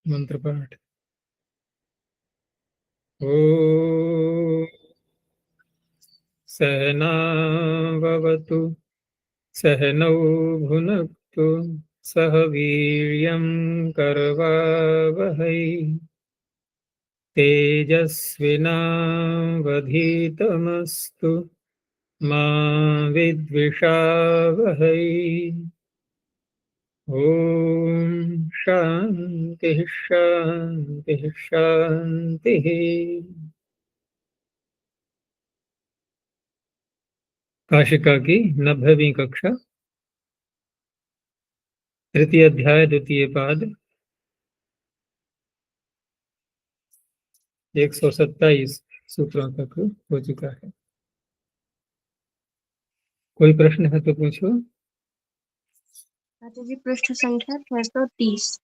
मंत्र पाठ। ओ सहनावतु सहनौ भुनक्तु सह वीर्यं करवावहै तेजस्विनावधीतमस्तु मा विद्विषावहै। ओम शांति शांति शांति। काशिका की 90वीं कक्षा, तृतीय अध्याय, द्वितीय पाद, 127 सूत्रों तक हो चुका है। कोई प्रश्न है तो पूछो। जी पृष्ठ संख्या 630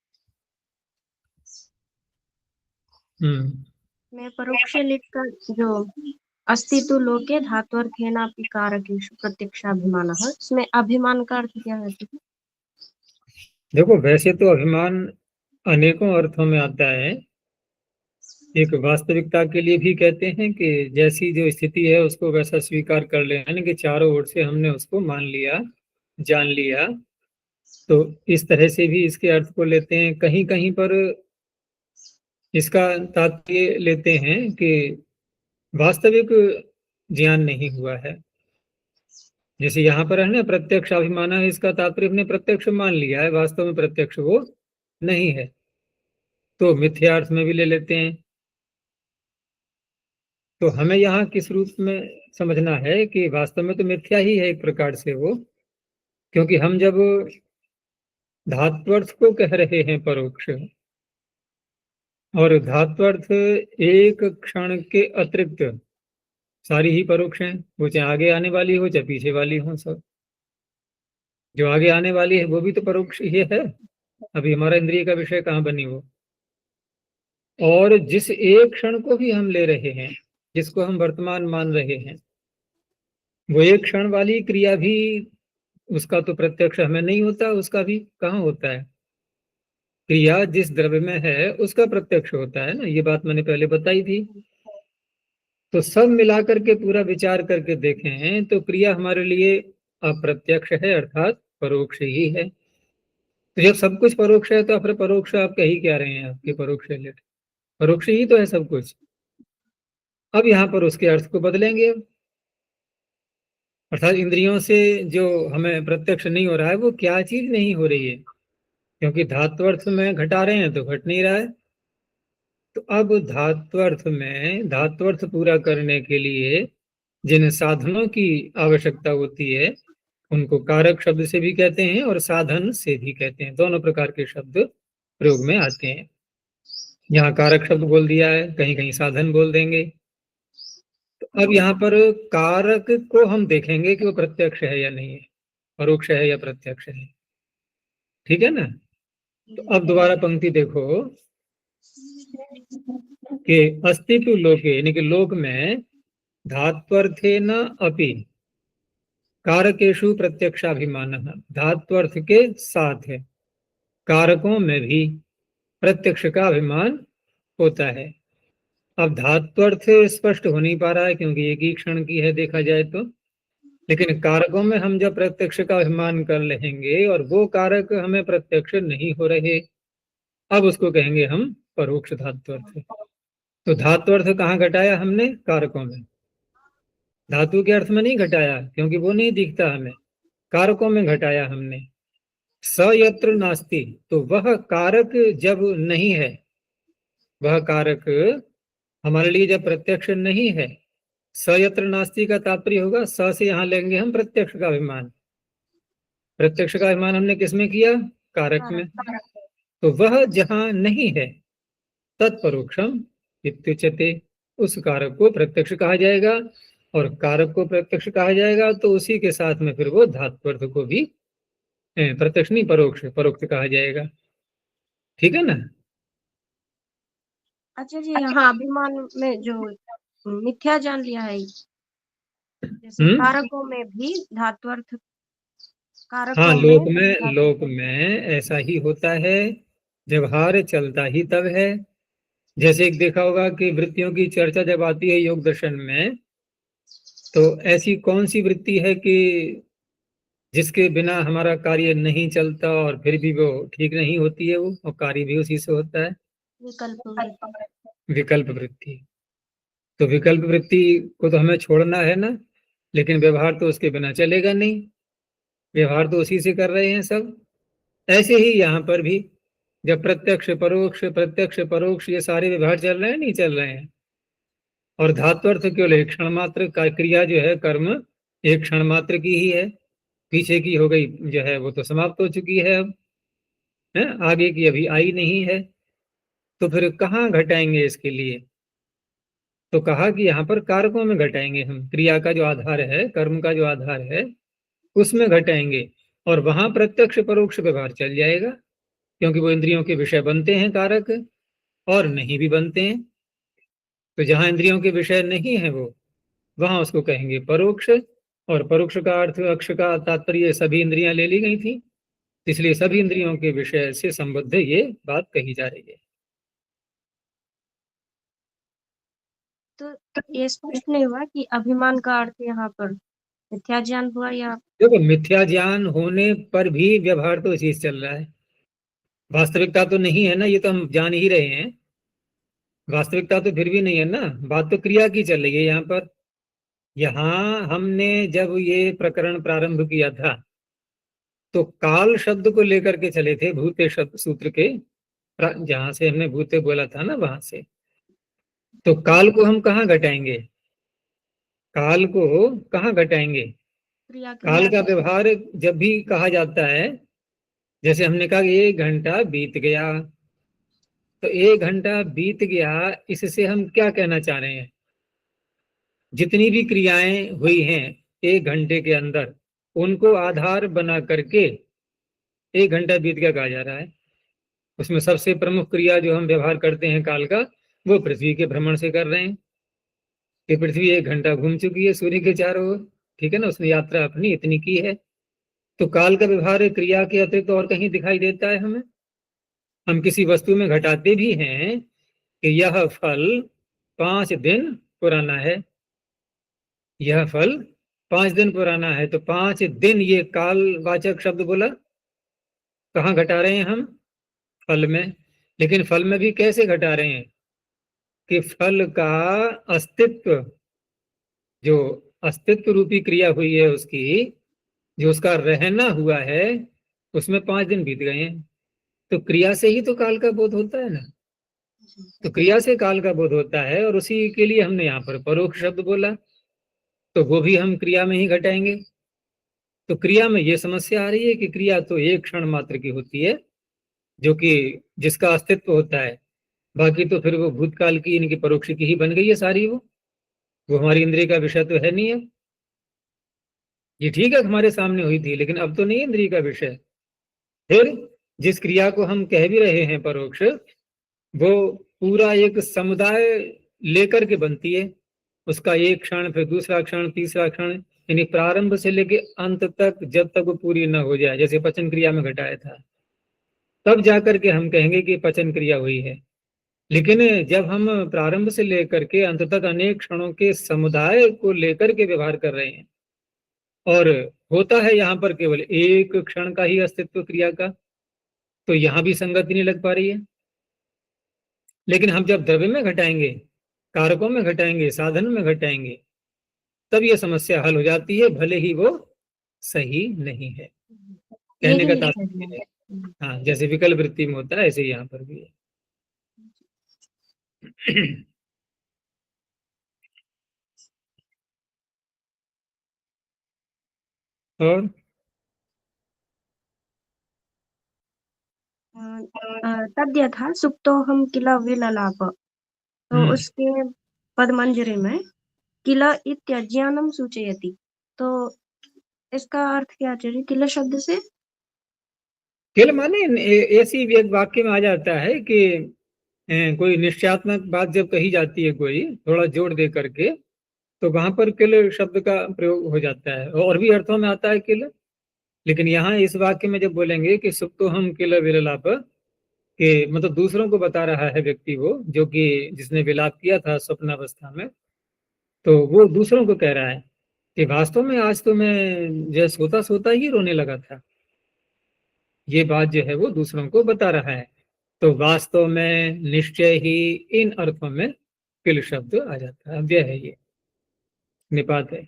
में परोक्ष लिखकर जो अस्तित्व लोके धात्वर्थेनापि कारकेषु प्रत्यक्षाभिमानः, इसमें अभिमान का अर्थ क्या है? देखो, वैसे तो अभिमान अनेकों अर्थों में आता है। एक वास्तविकता के लिए भी कहते हैं कि जैसी जो स्थिति है उसको वैसा स्वीकार कर ले, यानी कि चारों ओर से हमने उसको मान लिया, जान लिया। तो इस तरह से भी इसके अर्थ को लेते हैं। कहीं कहीं पर इसका तात्पर्य लेते हैं कि वास्तविक ज्ञान नहीं हुआ है। जैसे यहाँ पर है ना, प्रत्यक्ष अभिमान है, इसका तात्पर्य हमने प्रत्यक्ष मान लिया है, वास्तव में प्रत्यक्ष वो नहीं है। तो मिथ्यार्थ में भी ले लेते हैं। तो हमें यहाँ किस रूप में समझना है कि वास्तव में तो मिथ्या ही है एक प्रकार से वो, क्योंकि हम जब धात्वर्थ को कह रहे हैं परोक्ष, और धात्वर्थ एक क्षण के अतिरिक्त सारी ही परोक्ष हैं, वो चाहे आगे आने वाली हो चाहे पीछे वाली हो, सब जो आगे आने वाली है वो भी तो परोक्ष ही है। अभी हमारा इंद्रिय का विषय कहाँ बनी वो। और जिस एक क्षण को भी हम ले रहे हैं, जिसको हम वर्तमान मान रहे हैं, वो एक क्षण वाली क्रिया भी, उसका तो प्रत्यक्ष हमें नहीं होता, उसका भी कहाँ होता है। क्रिया जिस द्रव्य में है उसका प्रत्यक्ष होता है ना, ये बात मैंने पहले बताई थी। तो सब मिलाकर के पूरा विचार करके देखें तो क्रिया हमारे लिए अप्रत्यक्ष है, अर्थात परोक्ष ही है। तो जब सब कुछ परोक्ष है तो फिर परोक्ष आप कह ही क्या रहे हैं, आपके परोक्ष रिलेटेड परोक्ष ही तो है सब कुछ। अब यहाँ पर उसके अर्थ को बदलेंगे। अर्थात इंद्रियों से जो हमें प्रत्यक्ष नहीं हो रहा है वो क्या चीज नहीं हो रही है, क्योंकि धात्वर्थ में घटा रहे हैं तो घट नहीं रहा है। तो अब धात्वर्थ में धात्वर्थ पूरा करने के लिए जिन साधनों की आवश्यकता होती है उनको कारक शब्द से भी कहते हैं और साधन से भी कहते हैं। दोनों प्रकार के शब्द प्रयोग में आते हैं। यहाँ कारक शब्द बोल दिया है, कहीं कहीं साधन बोल देंगे। तो अब यहाँ पर कारक को हम देखेंगे कि वो प्रत्यक्ष है या नहीं है, परोक्ष है या प्रत्यक्ष है। ठीक है ना। तो अब दोबारा पंक्ति देखो कि अस्तित्व लोके, यानी कि लोक में धात्वर्थेन अपि कारकेषु प्रत्यक्षाभिमान, धात्वर्थ के साथ है कारकों में भी प्रत्यक्ष का अभिमान होता है। अब धात्वर्थ स्पष्ट हो नहीं पा रहा है क्योंकि एक ही क्षण की है देखा जाए तो, लेकिन कारकों में हम जब प्रत्यक्ष का अभिमान कर लेंगे और वो कारक हमें प्रत्यक्ष नहीं हो रहे, अब उसको कहेंगे हम परोक्ष धात्वर्थ। तो धात्वर्थ कहाँ घटाया हमने? कारकों में। धातु के अर्थ में नहीं घटाया क्योंकि वो नहीं दिखता हमें, कारकों में घटाया हमने। स यत्र नास्ति, तो वह कारक जब नहीं है, वह कारक हमारे लिए जब प्रत्यक्ष नहीं है, स यत्र नास्ति का तात्पर्य होगा स से यहाँ लेंगे हम प्रत्यक्ष का अभिमान। प्रत्यक्ष का अभिमान हमने किसमें किया? कारक में। तो वह जहाँ नहीं है तत्परोक्षम इत्युच्यते, उस कारक को प्रत्यक्ष कहा जाएगा। और कारक को प्रत्यक्ष कहा जाएगा तो उसी के साथ में फिर वो धात्वर्थ को भी प्रत्यक्ष नहीं, परोक्ष परोक्ष कहा जाएगा। ठीक है ना। अच्छा जी, यहाँ अभिमान में जो मिथ्या जान लिया है, जैसे कारकों में भी धात्वर्थ, हाँ, कारकों में लोक में ऐसा ही होता है व्यवहार चलता ही तब है। जैसे एक देखा होगा कि वृत्तियों की चर्चा जब आती है योग दर्शन में, तो ऐसी कौन सी वृत्ति है कि जिसके बिना हमारा कार्य नहीं चलता और फिर भी वो ठीक नहीं होती है, वो और कार्य भी उसी से होता है? विकल्प वृत्ति। विकल्प वृत्ति। तो विकल्प वृत्ति को तो हमें छोड़ना है ना, लेकिन व्यवहार तो उसके बिना चलेगा नहीं, व्यवहार तो उसी से कर रहे हैं सब। ऐसे ही यहाँ पर भी जब प्रत्यक्ष परोक्ष ये सारे व्यवहार चल रहे हैं, नहीं चल रहे हैं, और धात्वर्थ केवल एक क्षण मात्र का क्रिया जो है, कर्म एक क्षण मात्र की ही है, पीछे की हो गई जो है वो तो समाप्त हो चुकी है अब, है आगे की अभी आई नहीं है। तो फिर कहाँ घटाएंगे इसके लिए? तो कहा कि यहाँ पर कारकों में घटाएंगे हम, क्रिया का जो आधार है, कर्म का जो आधार है, उसमें घटाएंगे, और वहां प्रत्यक्ष परोक्ष व्यवहार चल जाएगा, क्योंकि वो इंद्रियों के विषय बनते हैं कारक, और नहीं भी बनते हैं। तो जहां इंद्रियों के विषय नहीं है वो, वहां उसको कहेंगे परोक्ष। और परोक्ष का अर्थ, अक्ष का तात्पर्य सभी इंद्रियां ले ली गई थी, इसलिए सभी इंद्रियों के विषय से संबद्ध ये बात कही जा रही है। तो ये स्पष्ट नहीं हुआ कि अभिमान का अर्थ यहाँ पर मिथ्या ज्ञान हुआ या देखो, मिथ्या ज्ञान होने पर भी व्यवहार तो इसी से चल रहा है, वास्तविकता तो नहीं है ना, ये तो हम जान ही रहे हैं, वास्तविकता तो फिर भी नहीं है ना, बात तो क्रिया की चल रही है यहाँ पर। यहाँ हमने जब ये प्रकरण प्रारंभ किया था, तो काल शब्द को लेकर के चले थे, भूते शब्द सूत्र के, जहां से हमने भूते बोला था ना, वहां से। तो काल को हम कहाँ घटाएंगे? काल को कहाँ घटाएंगे? क्रिया के काल का व्यवहार जब भी कहा जाता है, जैसे हमने कहा 1 घंटा बीत गया, तो 1 घंटा बीत गया, इससे हम क्या कहना चाह रहे हैं? जितनी भी क्रियाएं हुई हैं 1 घंटे के अंदर, उनको आधार बना करके 1 घंटा बीत गया कहा जा रहा है। उसमें सबसे प्रमुख क्रिया जो हम व्यवहार करते हैं काल का, वो पृथ्वी के भ्रमण से कर रहे हैं, कि पृथ्वी 1 घंटा घूम चुकी है सूर्य के चारों ओर, ठीक है ना, उसने यात्रा अपनी इतनी की है। तो काल का व्यवहार क्रिया के अतिरिक्त और कहीं दिखाई देता है हमें? हम किसी वस्तु में घटाते भी हैं कि यह फल 5 दिन पुराना है, यह फल 5 दिन पुराना है, तो 5 दिन ये कालवाचक शब्द बोला, कहाँ घटा रहे हैं हम? फल में। लेकिन फल में भी कैसे घटा रहे हैं? कि फल का अस्तित्व, जो अस्तित्व रूपी क्रिया हुई है उसकी, जो उसका रहना हुआ है, उसमें 5 दिन बीत गए हैं। तो क्रिया से ही तो काल का बोध होता है ना, तो क्रिया से काल का बोध होता है, और उसी के लिए हमने यहाँ पर परोक्ष शब्द बोला, तो वो भी हम क्रिया में ही घटाएंगे। तो क्रिया में ये समस्या आ रही है कि क्रिया तो एक क्षण मात्र की होती है, जो कि जिसका अस्तित्व होता है, बाकी तो फिर वो भूतकाल की, इनकी परोक्ष की ही बन गई है सारी, वो हमारी इंद्रिय का विषय तो है नहीं है। ये ठीक है हमारे सामने हुई थी, लेकिन अब तो नहीं इंद्रिय का विषय। फिर जिस क्रिया को हम कह भी रहे हैं परोक्ष, वो पूरा एक समुदाय लेकर के बनती है, उसका एक क्षण, फिर दूसरा क्षण, तीसरा क्षण, यानी प्रारंभ से लेके अंत तक, जब तक वो पूरी न हो जाए, जैसे पचन क्रिया में घटाया था, तब जाकर के हम कहेंगे कि पचन क्रिया हुई है। लेकिन जब हम प्रारंभ से लेकर के अंत तक अनेक क्षणों के समुदाय को लेकर के व्यवहार कर रहे हैं, और होता है यहाँ पर केवल एक क्षण का ही अस्तित्व क्रिया का, तो यहाँ भी संगति नहीं लग पा रही है। लेकिन हम जब द्रव्य में घटाएंगे, कारकों में घटाएंगे, साधन में घटाएंगे, तब ये समस्या हल हो जाती है, भले ही वो सही नहीं है, कहने का तात्पर्य है। हाँ, जैसे विकल्प वृत्ति में होता है, ऐसे यहाँ पर भी है। और तद्यथा सुप्तोहम किल विललाप, तो उसके पदमंजरी में किल इत्यज्ञानम सूचयति, तो इसका अर्थ क्या चाहिए किल शब्द से? किल माने ऐसी एक वाक्य में आ जाता है कि कोई निश्चयात्मक बात जब कही जाती है, कोई थोड़ा जोड़ दे करके, तो वहां पर किल शब्द का प्रयोग हो जाता है, और भी अर्थों में आता है किल। लेकिन यहाँ इस वाक्य में जब बोलेंगे कि सुप्तो हम किल विललाप, कि मतलब दूसरों को बता रहा है व्यक्ति वो, जो कि जिसने विलाप किया था स्वप्नावस्था में, तो वो दूसरों को कह रहा है कि वास्तव में आज तो मैं जो सोता सोता ही रोने लगा था। ये बात जो है वो दूसरों को बता रहा है। तो वास्तव में निश्चय ही इन अर्थों में किल शब्द आ जाता है। अव्यय है ये, निपात है।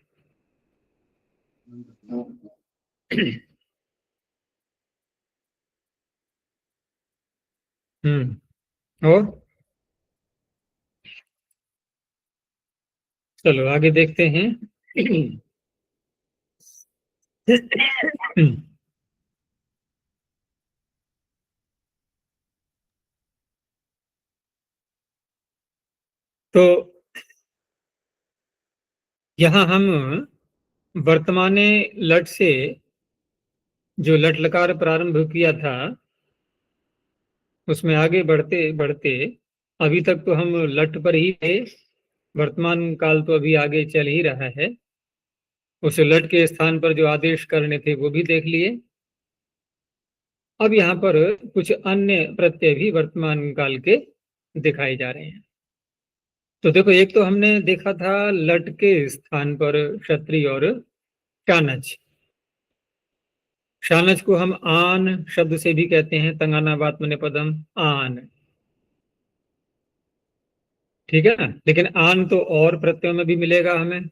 और चलो आगे देखते हैं। तो यहाँ हम वर्तमाने लट से जो लट लकार प्रारंभ किया था उसमें आगे बढ़ते बढ़ते अभी तक तो हम लट पर ही थे, वर्तमान काल तो अभी आगे चल ही रहा है। उस लट के स्थान पर जो आदेश करने थे वो भी देख लिए। अब यहाँ पर कुछ अन्य प्रत्यय भी वर्तमान काल के दिखाए जा रहे हैं। तो देखो, एक तो हमने देखा था लट के स्थान पर क्षत्रिय और शानच। शानच को हम आन शब्द से भी कहते हैं, तंगानावात मने पदम आन, ठीक है ना। लेकिन आन तो और प्रत्ययों में भी मिलेगा हमें।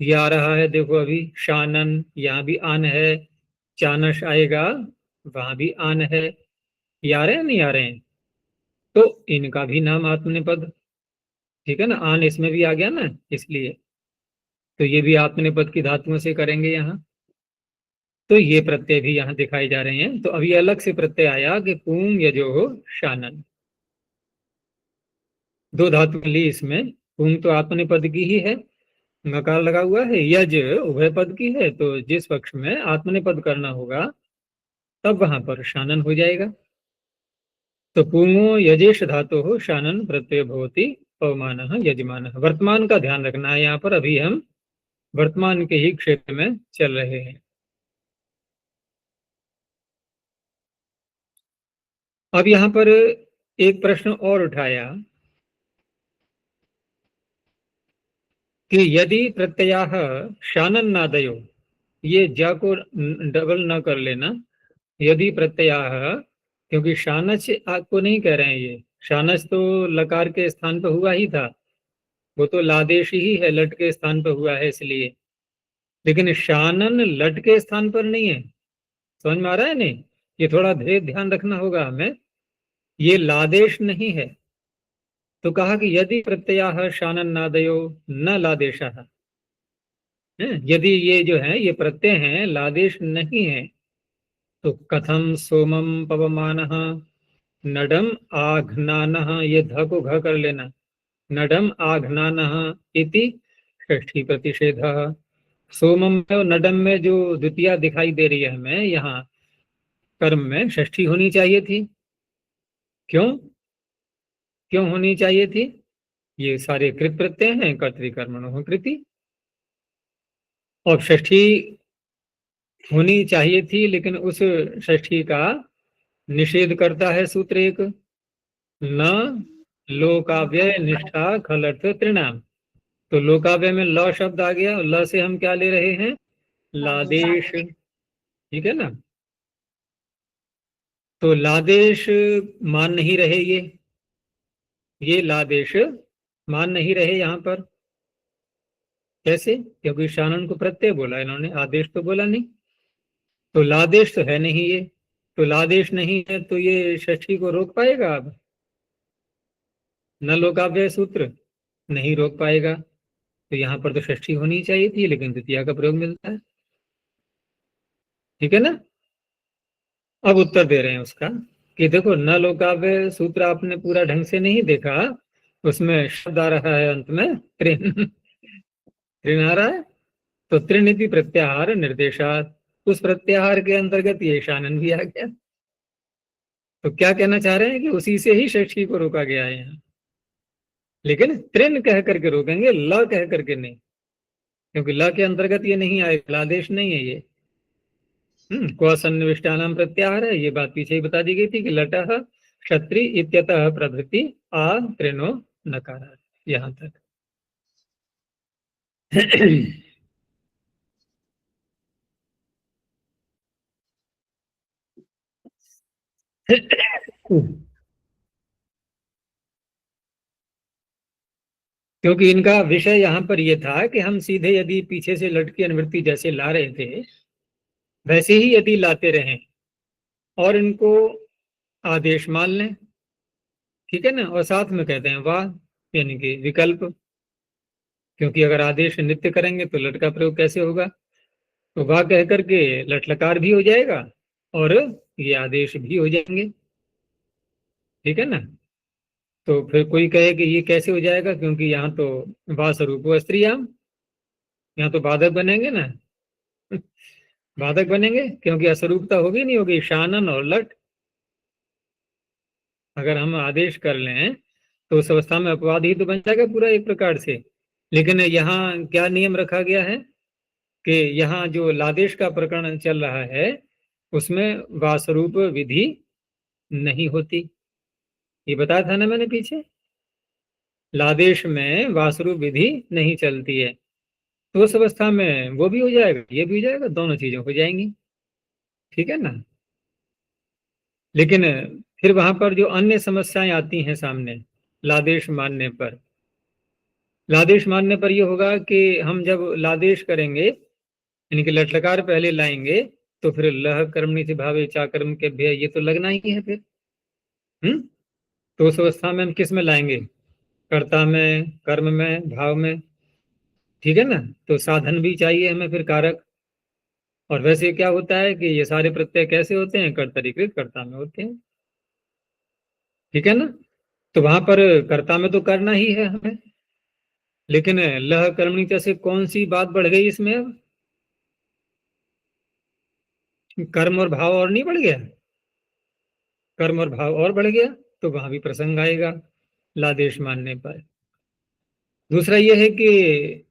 ये आ रहा है देखो अभी शानन, यहाँ भी आन है। चानस आएगा, वहां भी आन है। ये आ रहे हैं नहीं आ रहे हैं? तो इनका भी नाम आत्मनेपद, ठीक है ना। आन इसमें भी आ गया ना, इसलिए तो ये भी आत्मनेपद की धातुओं से करेंगे यहाँ। तो ये प्रत्यय भी यहाँ दिखाए जा रहे हैं। तो अभी अलग से प्रत्यय आया कि पूंग यजो हो शानन, दो धातु ली इसमें। पूंग तो आत्मनेपद की ही है, नकार लगा हुआ है। यज उभय पद की है, तो जिस पक्ष में आत्मनेपद करना होगा तब वहां पर शानन हो जाएगा। तो पूंगो यजेश धातु हो शानन प्रत्यय भवति पवमान यजमान। वर्तमान का ध्यान रखना है यहाँ पर, अभी हम वर्तमान के ही क्षेत्र में चल रहे हैं। अब यहाँ पर एक प्रश्न और उठाया कि यदि प्रत्ययाः शानन नादयो, ये जा को डबल ना कर लेना, यदि प्रत्ययाः, क्योंकि शानच आपको नहीं कह रहे हैं। ये शानच तो लकार के स्थान पर हुआ ही था, वो तो लादेश ही है, लट के स्थान पर हुआ है इसलिए। लेकिन शानन लट के स्थान पर नहीं है, समझ में आ रहा है नहीं? ये थोड़ा ध्यान रखना होगा हमें, ये लादेश नहीं है। तो कहा कि यदि प्रत्ययाः शानन नादयो न लादेशः, यदि ये जो है ये प्रत्यय हैं लादेश नहीं है, तो कथम सोमम पवमानः नडम आघ्नानः, ये ध को घ कर लेना, नडम आघ्नानः इति षष्ठी प्रतिषेधः। सोमम में और नडम में जो द्वितीया दिखाई दे रही है हमें यहाँ कर्म में, षष्ठी होनी चाहिए थी। क्यों क्यों होनी चाहिए थी? ये सारे कृत प्रत्यय हैं, कर्तृकर्मणो कृति, और षष्ठी होनी चाहिए थी। लेकिन उस षष्ठी का निषेध करता है सूत्र एक, न लोकाव्यय निष्ठा खलर्थ त्रिणाम। तो लोकाव्यय में ल शब्द आ गया, ल से हम क्या ले रहे हैं? लादेश, ठीक है ना। तो लादेश मान नहीं रहे, ये लादेश मान नहीं रहे यहाँ पर। कैसे? क्योंकि शानन को प्रत्यय बोला इन्होंने, आदेश तो बोला नहीं। तो लादेश तो है नहीं ये, तो लादेश नहीं है तो ये षष्ठी को रोक पाएगा? अब न लोकाव्यय सूत्र नहीं रोक पाएगा। तो यहाँ पर तो षष्ठी होनी चाहिए थी, लेकिन द्वितीया का प्रयोग मिलता है, ठीक है ना। अब उत्तर दे रहे हैं उसका कि देखो, न लोकाव्य सूत्र आपने पूरा ढंग से नहीं देखा, उसमें शब्द आ रहा है अंत में त्रिन, त्रिन आ रहा है। तो त्रिनिधि प्रत्याहार निर्देशात, उस प्रत्याहार के अंतर्गत ये शानन भी आ गया। तो क्या कहना चाह रहे हैं कि उसी से ही षष्ठी को रोका गया है यहाँ, लेकिन त्रिन कह करके रोकेंगे, ल कह करके नहीं, क्योंकि ल के अंतर्गत ये नहीं आएगा, लादेश नहीं है ये। क्व सन्निविष्टानाम प्रत्याहार है, ये बात पीछे ही बता दी गई थी कि लटः क्षत्रि इत्यतः प्रभृति आ त्रिनो नकारात्, यहाँ तक। क्योंकि इनका विषय यहाँ पर यह था कि हम सीधे यदि पीछे से लटकी अनुवृत्ति जैसे ला रहे थे वैसे ही यदि लाते रहें और इनको आदेश मान लें, ठीक है ना, और साथ में कहते हैं वाह, यानी कि विकल्प, क्योंकि अगर आदेश नित्य करेंगे तो लट का प्रयोग कैसे होगा, तो वाह कह करके लट लकार भी हो जाएगा और ये आदेश भी हो जाएंगे, ठीक है ना। तो फिर कोई कहे कि ये कैसे हो जाएगा, क्योंकि यहाँ तो वाह स्वरूप स्त्रीयाम, यहाँ तो बाधक बनेंगे ना, बाधक बनेंगे, क्योंकि अस्वरूपता होगी नहीं होगी, शानन और लट अगर हम आदेश कर लें तो उस अवस्था में अपवाद ही तो बन जाएगा पूरा एक प्रकार से। लेकिन यहाँ क्या नियम रखा गया है कि यहाँ जो लादेश का प्रकरण चल रहा है उसमें वास्वरूप विधि नहीं होती, ये बताया था ना मैंने पीछे, लादेश में वास्वरूप विधि नहीं चलती है, तो उस अवस्था में वो भी हो जाएगा ये भी हो जाएगा, दोनों चीजें हो जाएंगी, ठीक है ना। लेकिन फिर वहां पर जो अन्य समस्याएं आती हैं सामने लादेश मानने पर, लादेश मानने पर यह होगा कि हम जब लादेश करेंगे यानी कि लटलकार पहले लाएंगे तो फिर लह कर्मणि से भावे चाकर्म के भय, ये तो लगना ही है फिर। तो उस अवस्था में हम किस में लाएंगे, कर्ता में, कर्म में, भाव में, ठीक है ना। तो साधन भी चाहिए हमें फिर कारक, और वैसे क्या होता है कि ये सारे प्रत्यय कैसे होते हैं, कर्तरीकृत कर्ता में होते हैं, ठीक है ना। तो वहां पर कर्ता में तो करना ही है हमें, लेकिन लह कर्मणि से कौन सी बात बढ़ गई इसमें, अब कर्म और भाव और नहीं बढ़ गया, कर्म और भाव और बढ़ गया, तो वहां भी प्रसंग आएगा लादेश मानने पर। दूसरा यह है कि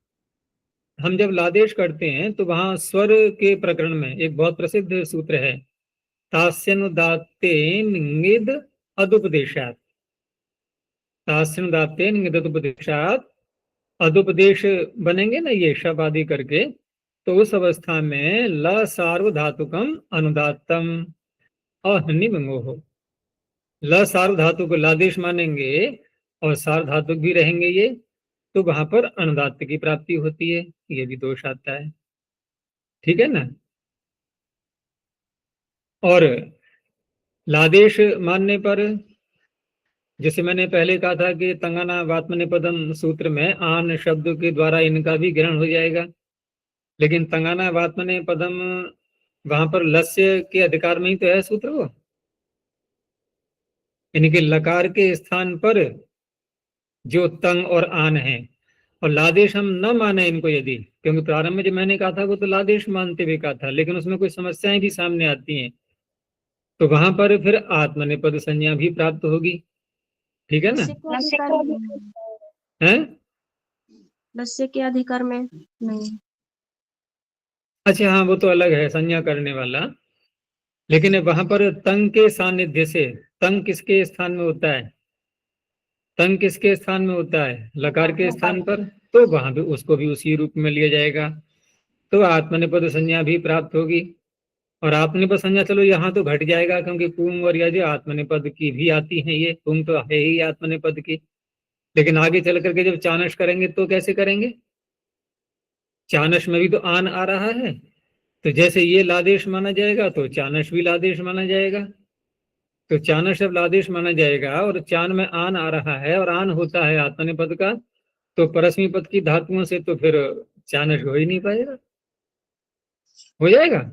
हम जब लादेश करते हैं तो वहां स्वर के प्रकरण में एक बहुत प्रसिद्ध सूत्र है, तास्यनुदात्तेन ङिद अदुपदेशात्, तास्यनुदात्तेन ङिद अदुपदेशात्, अदुपदेश बनेंगे ना ये शब आदि करके, तो उस अवस्था में ल सार्वधातुकम अनुदात्तम अहनिमंगो, ल सार्वधातु को लादेश मानेंगे और सार्वधातुक भी रहेंगे ये, तो वहां पर अनुदात्त की प्राप्ति होती है, ये भी दोष आता है, ठीक है ना। और लादेश मानने पर जैसे मैंने पहले कहा था कि तंगाना वात्मनेपदम सूत्र में आन शब्द के द्वारा इनका भी ग्रहण हो जाएगा, लेकिन तंगाना वात्मनेपदम वहां पर लस्य के अधिकार में ही तो है सूत्र वो, यानी कि लकार के स्थान पर जो तंग और आन है, और लादेश हम न माने इनको यदि, क्योंकि प्रारंभ में जो मैंने कहा था वो तो लादेश मानते हुए कहा था, लेकिन उसमें कुछ समस्याएं भी सामने आती हैं, तो वहां पर फिर आत्मनेपद संज्ञा भी प्राप्त होगी, ठीक है ना। है लस्य के अधिकार में नहीं, अच्छा हाँ वो तो अलग है संज्ञा करने वाला, लेकिन वहां पर तंग के सानिध्य से, तंग किसके स्थान में होता है, तंग किसके स्थान में होता है, लकार के स्थान पर, तो वहां भी उसको भी उसी रूप में लिया जाएगा, तो आत्मनेपद संज्ञा भी प्राप्त होगी। और आत्मनेपद संज्ञा चलो यहाँ तो घट जाएगा, क्योंकि पुंग और यज आत्मनेपद की भी आती है, ये पुंग तो है ही आत्मनेपद की, लेकिन आगे चल करके जब चानस करेंगे तो कैसे करेंगे, चानस में भी तो आन आ रहा है, तो जैसे ये लादेश माना जाएगा तो चानस भी लादेश माना जाएगा, तो चानस जब लादेश माना जाएगा और चान में आन आ रहा है और आन होता है आत्मनेपद का, तो परस्मी पद की धातुओं से तो फिर चानस हो ही नहीं पाएगा, हो जाएगा।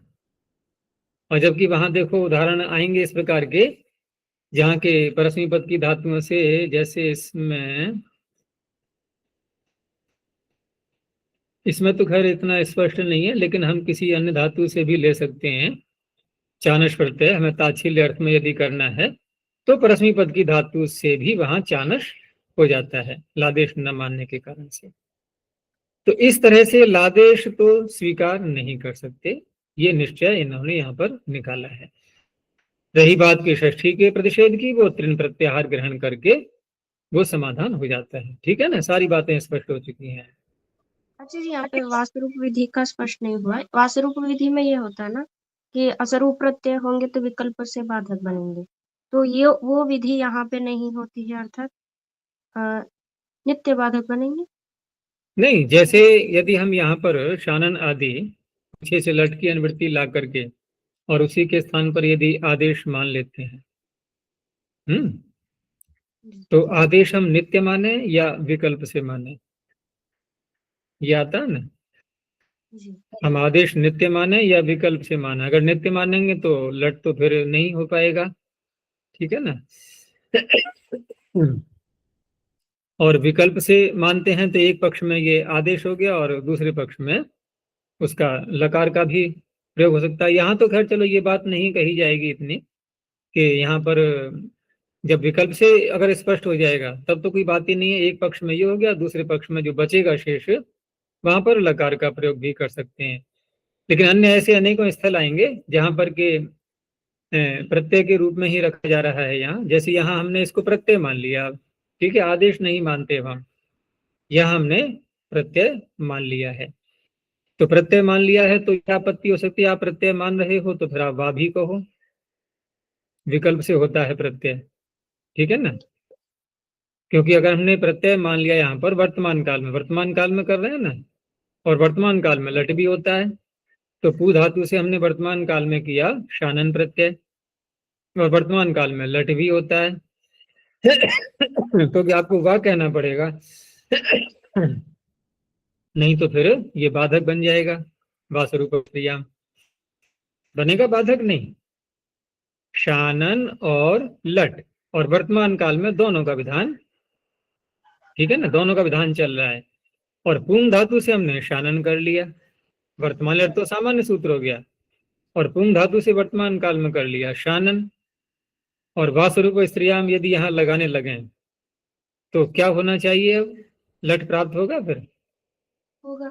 और जबकि वहां देखो उदाहरण आएंगे इस प्रकार के जहाँ के परस्मी पद की धातुओं से, जैसे इसमें तो खैर इतना स्पष्ट नहीं है, लेकिन हम किसी अन्य धातु से भी ले सकते हैं, चानस प्रत्यय हमें ताच्छिल्य अर्थ में यदि करना है तो परस्मी पद की धातु से भी वहां चानस हो जाता है लादेश न मानने के कारण से। तो इस तरह से लादेश तो स्वीकार नहीं कर सकते, ये निश्चय इन्होंने यहाँ पर निकाला है। रही बात की षष्ठी के प्रतिषेध की, वो तृण प्रत्याहार ग्रहण करके वो समाधान हो जाता है। ठीक है ना, सारी बातें स्पष्ट हो चुकी हैं। अच्छा जी, यहाँ पे वास्तुरूप विधि का स्पष्ट नहीं हुआ है। वास्तुरूप विधि में ये होता है ना कि असरूप प्रत्यय होंगे तो विकल्प से बाधक बनेंगे, तो ये वो विधि यहाँ पे नहीं होती है, अर्थात नित्य बाधक बनेंगे। नहीं, जैसे यदि हम यहाँ पर शानन आदि पीछे से लट की अनुवृत्ति ला करके और उसी के स्थान पर यदि आदेश मान लेते हैं, तो आदेश हम नित्य माने या विकल्प से माने, ये आता है ना। जी हम आदेश नित्य माने या विकल्प से माने। अगर नित्य मानेंगे तो लट तो फिर नहीं हो पाएगा, ठीक है ना। और विकल्प से मानते हैं तो एक पक्ष में ये आदेश हो गया और दूसरे पक्ष में उसका लकार का भी प्रयोग हो सकता है। यहाँ तो खैर चलो ये बात नहीं कही जाएगी इतनी कि यहाँ पर जब विकल्प से अगर स्पष्ट हो जाएगा तब तो कोई बात ही नहीं है। एक पक्ष में ये हो गया, दूसरे पक्ष में जो बचेगा शेष, वहां पर लकार का प्रयोग भी कर सकते हैं। लेकिन अन्य ऐसे अनेकों स्थल आएंगे जहां पर के प्रत्यय के रूप में ही रखा जा रहा है। यहाँ जैसे यहाँ हमने इसको प्रत्यय मान लिया, ठीक है, आदेश नहीं मानते वहां, यहाँ हमने प्रत्यय मान लिया है। तो प्रत्यय मान लिया है तो क्या आपत्ति हो सकती है? आप प्रत्यय मान रहे हो तो फिर आप वाह भी कहो, विकल्प से होता है प्रत्यय, ठीक है ना। क्योंकि अगर हमने प्रत्यय मान लिया यहाँ पर वर्तमान काल में कर रहे हैं ना, और वर्तमान काल में लट भी होता है, तो पू धातु से हमने वर्तमान काल में किया शानन प्रत्यय, और वर्तमान काल में लट भी होता है। तो भी आपको वाह कहना पड़ेगा, नहीं तो फिर ये बाधक बन जाएगा। वासरूप क्रिया बनेगा बाधक नहीं। शानन और लट और वर्तमान काल में दोनों का विधान, ठीक है ना, दोनों का विधान चल रहा है। और पुंग धातु से हमने शानन कर लिया, वर्तमान लट तो सामान्य सूत्र हो गया, और पुंग धातु से वर्तमान काल में कर लिया शानन। और वासरूप स्त्रियाम यदि यहाँ लगाने लगे तो क्या होना चाहिए? अब लट प्राप्त होगा, फिर होगा।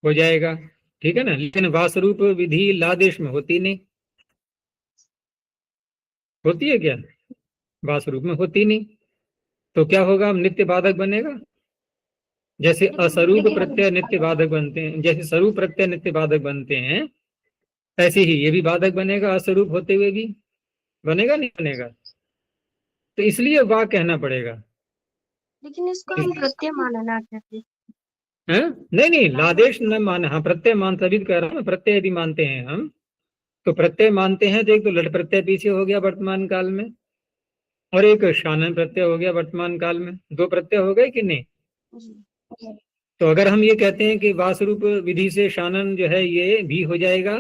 हो जाएगा, ठीक है ना। लेकिन वासरूप विधि लादेश में होती नहीं, होती है क्या? वासरूप में होती नहीं, तो क्या होगा? अब नित्य बाधक बनेगा। जैसे असरूप प्रत्यय नित्य बाधक बनते हैं, जैसे स्वरूप प्रत्यय नित्य बाधक बनते हैं, ऐसे ही ये भी बाधक बनेगा असरूप होते हुए भी। बनेगा नहीं बनेगा? तो इसलिए वाह कहना पड़ेगा। लेकिन इसको हम प्रत्यय मानना चाहते हैं। है? नहीं नहीं, लादेश न माना, हाँ प्रत्यय मान, तभी तो कह रहा हूँ, प्रत्यय यदि मानते हैं हम, तो प्रत्यय मानते हैं तो एक तो लट प्रत्यय पीछे हो गया वर्तमान काल में, और एक शानन प्रत्यय हो गया वर्तमान काल में। दो प्रत्यय हो गए कि नहीं? जी तो अगर हम ये कहते हैं कि वासरूप विधि से शानन जो है ये भी हो जाएगा,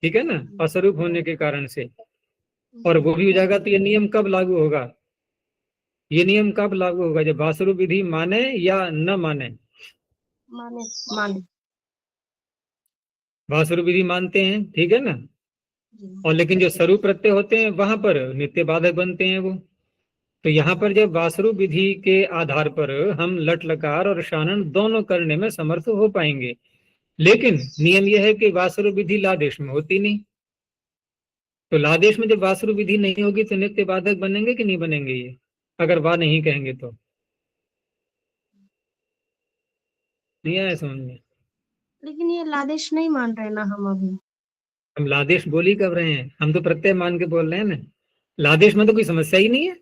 ठीक है ना, असरूप होने के कारण से, और वो भी हो जाएगा, तो ये नियम कब लागू होगा? ये नियम कब लागू होगा? जब वासरूप विधि माने या न माने? माने माने वासरूप विधि मानते हैं, ठीक है ना, जी और लेकिन जो स्वरूप प्रत्यय होते हैं वहां पर नित्य बाधक बनते हैं वो। तो यहाँ पर जब वासरूप विधि के आधार पर हम लट लकार और शानन दोनों करने में समर्थ हो पाएंगे, लेकिन नियम यह है कि वासरूप विधि लादेश में होती नहीं। तो लादेश में जब वासरूप विधि नहीं होगी तो नित्य बाधक बनेंगे कि नहीं बनेंगे ये, अगर वाह नहीं कहेंगे तो? नहीं आया समझ में? लेकिन ये लादेश नहीं मान रहे ना हम अभी। हम लादेश बोल ही कर रहे हैं, हम तो प्रत्यय मान के बोल रहे हैं ना। लादेश में तो कोई समस्या ही नहीं है।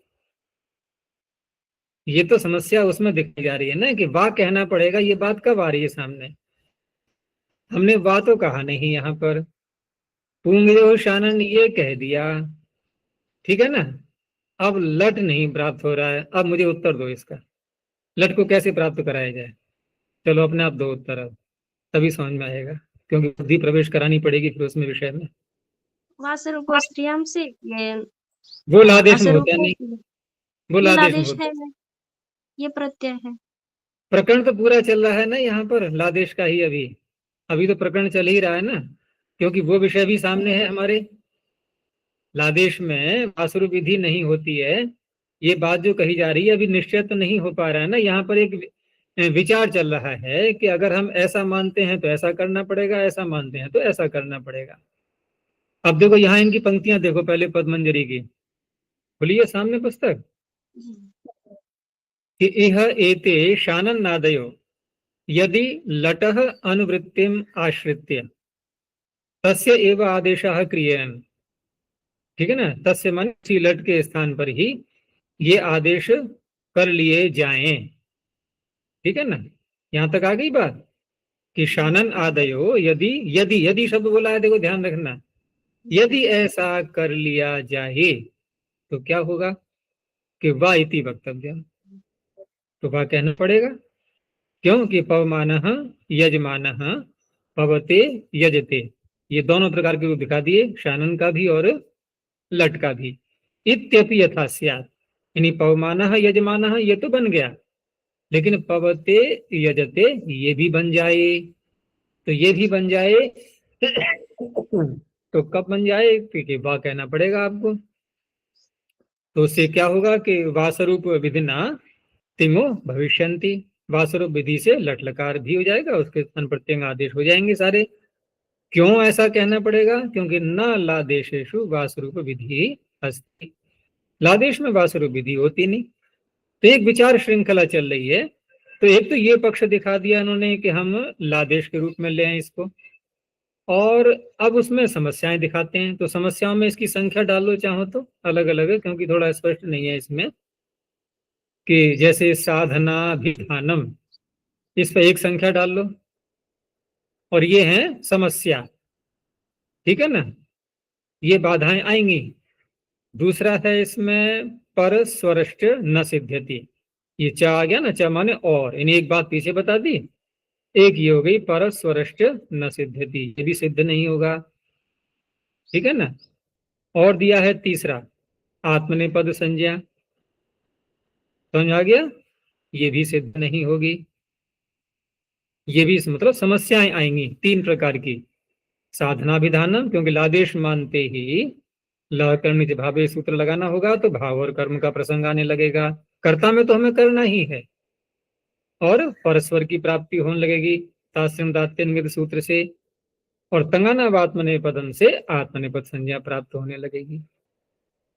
ये तो समस्या उसमें दिखाई जा रही है ना कि वाह कहना पड़ेगा। ये बात कब आ रही है सामने? हमने वाह तो कहा नहीं यहाँ पर, पुंगयो शानन ये कह दिया, ठीक है ना। अब लट नहीं प्राप्त हो रहा है, अब मुझे उत्तर दो इसका, लट को कैसे प्राप्त कराया जाए? चलो अपने आप दो उत्तर, अब तभी समझ में आएगा, क्योंकि बुद्धि प्रवेश करानी पड़ेगी फिर उसमें विषय में। वासरूप स्त्रियाम से ये वो लादेश में असरूप होता नहीं, वो ये लादेश में लादेश होता। है, ये प्रत्यय है। प्रकरण तो पूरा चल रहा है ना यहाँ पर लादेश का ही, अभी अभी तो प्रकरण चल ही रहा है ना, क्योंकि वो विषय भी सामने है हमारे। लादेश में वासरूप विधि नहीं होती है, ये बात जो कही जा रही है अभी निश्चय तो नहीं हो पा रहा है ना। यहाँ पर एक विचार चल रहा है कि अगर हम ऐसा मानते हैं तो ऐसा करना पड़ेगा, ऐसा मानते हैं तो ऐसा करना पड़ेगा। अब देखो यहाँ इनकी पंक्तियां देखो, पहले पद्मंजरी की खुलिए सामने पुस्तक, कि इह एते शानन नादयो यदि लटः अनुवृत्तिम आश्रित्य तस्य एव आदेशः क्रियेण। ठीक है ना, तस्य मन सी लट के स्थान पर ही ये आदेश कर लिए जाएं। ठीक है ना, यहां तक आ गई बात कि शानन आदयो यदि, यदि यदि शब्द बोला है, देखो ध्यान रखना, यदि ऐसा कर लिया जाए तो क्या होगा कि वा इति वक्तव्य, तो वाह कहना पड़ेगा। क्योंकि पवमान यजमान पवते यजते, ये दोनों प्रकार के रूप दिखा दिए, शानन का भी और लट का भी। इत्यपि यथा स्यात्, यानी पवमान यजमान ये तो बन गया, लेकिन पवते यजते ये भी बन जाए, तो ये भी बन जाए तो कब बन जाए, क्योंकि वाह कहना पड़ेगा आपको। तो उससे क्या होगा कि वासरूप विधिना तिङो भविष्यन्ति, वासरूप विधि से लट लकार भी हो जाएगा, उसके स्थान प्रत्यंग आदेश हो जाएंगे सारे। क्यों ऐसा कहना पड़ेगा, क्योंकि न लादेशेषु वासरूप विधि अस्ति, लादेश में वासरूप विधि होती नहीं। तो एक विचार श्रृंखला चल रही है। तो एक तो ये पक्ष दिखा दिया उन्होंने कि हम लादेश के रूप में ले आए इसको, और अब उसमें समस्याएं दिखाते हैं। तो समस्याओं में इसकी संख्या डाल लो चाहो तो अलग अलग है, क्योंकि थोड़ा स्पष्ट नहीं है इसमें, कि जैसे साधनाभिधानम, इस पर एक संख्या डाल लो, और ये है समस्या। ठीक है ना, ये बाधाएं आएंगी। दूसरा है इसमें पर स्वरष्ट न सिद्ध्यति, ये च आ गया ना, च माने और, यानी एक बात पीछे बता दी, एक ये हो गई पर स्वरष्ट न सिद्ध्यति, ये भी सिद्ध नहीं होगा। ठीक है ना, और दिया है तीसरा आत्मनेपद संज्ञा, समझ आ गया, ये भी सिद्ध नहीं होगी। ये भी मतलब समस्याएं आएंगी तीन प्रकार की। साधना विधानम, क्योंकि लादेश मानते ही ल कर्म भावे सूत्र लगाना होगा, तो भाव और कर्म का प्रसंग आने लगेगा। कर्ता में तो हमें करना ही है, और परस्पर की प्राप्ति होने लगेगी तास्यम दात्यन्वित सूत्र से, और तंगाना आत्मनेपदम से आत्मनेपद संज्ञा प्राप्त होने लगेगी।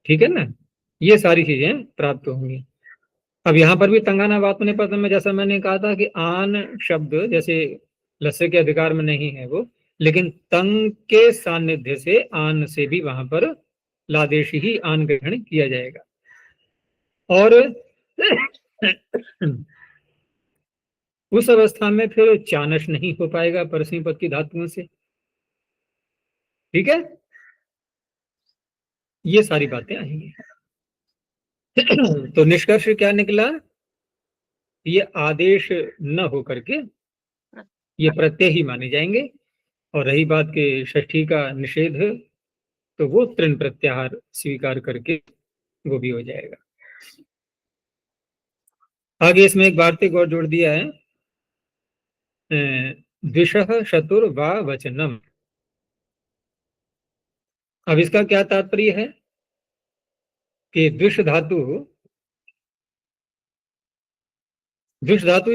ठीक है ना, ये सारी चीजें प्राप्त होंगी। अब यहाँ पर भी तंगाना आत्मनेपदम में जैसा मैंने कहा था कि आन शब्द जैसे लस्य के अधिकार में नहीं है वो, लेकिन तंग के सानिध्य से आन से भी वहां पर लादेश ही आन ग्रहण किया जाएगा। और उस अवस्था में फिर चानस नहीं हो पाएगा परस्मी पद की धातुओं से। ठीक है, ये सारी बातें आएंगी। तो निष्कर्ष क्या निकला, ये आदेश न हो करके ये प्रत्यय ही माने जाएंगे। और रही बात के षष्ठी का निषेध, तो वो तृण प्रत्याहार स्वीकार करके वो भी हो जाएगा। आगे इसमें एक वार्तिक और जोड़ दिया है, द्विशः शतुर वा वचनम। अब इसका क्या तात्पर्य है कि द्विष धातु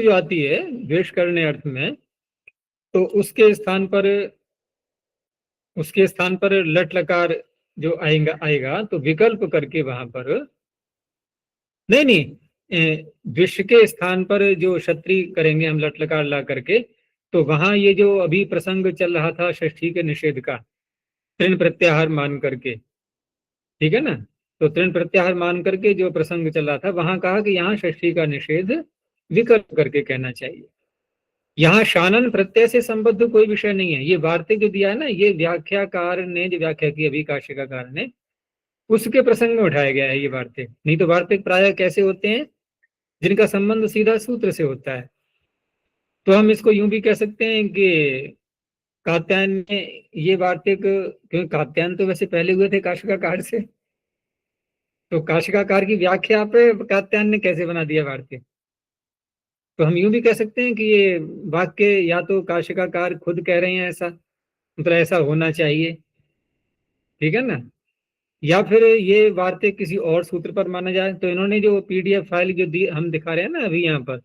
जो आती है द्वेष करने अर्थ में, तो उसके स्थान पर लट लकार जो आएगा तो विकल्प करके वहां पर नहीं, द्विष के स्थान पर जो क्षत्रिय करेंगे हम लट लकार ला करके, तो वहां ये जो अभी प्रसंग चल रहा था षष्ठी के निषेध का, तृण प्रत्याहार मान करके, ठीक है ना, तो तृण प्रत्याहार मान करके जो प्रसंग चल रहा था, वहां कहा कि यहाँ षष्ठी का निषेध विकल्प करके कहना चाहिए। यहाँ शानन प्रत्यय से संबद्ध कोई विषय नहीं है। ये वार्तिक जो दिया है ना, ये व्याख्याकार ने जो व्याख्या की अभी काशिकाकार ने, उसके प्रसंग में उठाया गया है ये वार्तिक। नहीं तो वार्तिक प्राय कैसे होते हैं, जिनका संबंध सीधा सूत्र से होता है। तो हम इसको यूं भी कह सकते हैं कि कात्यायन ने ये वार्तिक, क्योंकि कात्यायन तो वैसे पहले हुए थे काशिकाकार से, तो काशिकाकार की व्याख्या पे कात्यायन ने कैसे बना दिया वार्तिक। तो हम यूं भी कह सकते हैं कि ये वाक्य या तो काशिकाकार खुद कह रहे हैं ऐसा, मतलब ऐसा होना चाहिए, ठीक है ना, या फिर ये वार्तिक किसी और सूत्र पर माना जाए। तो इन्होंने जो पीडीएफ फाइल जो दी हम दिखा रहे हैं ना अभी यहाँ पर,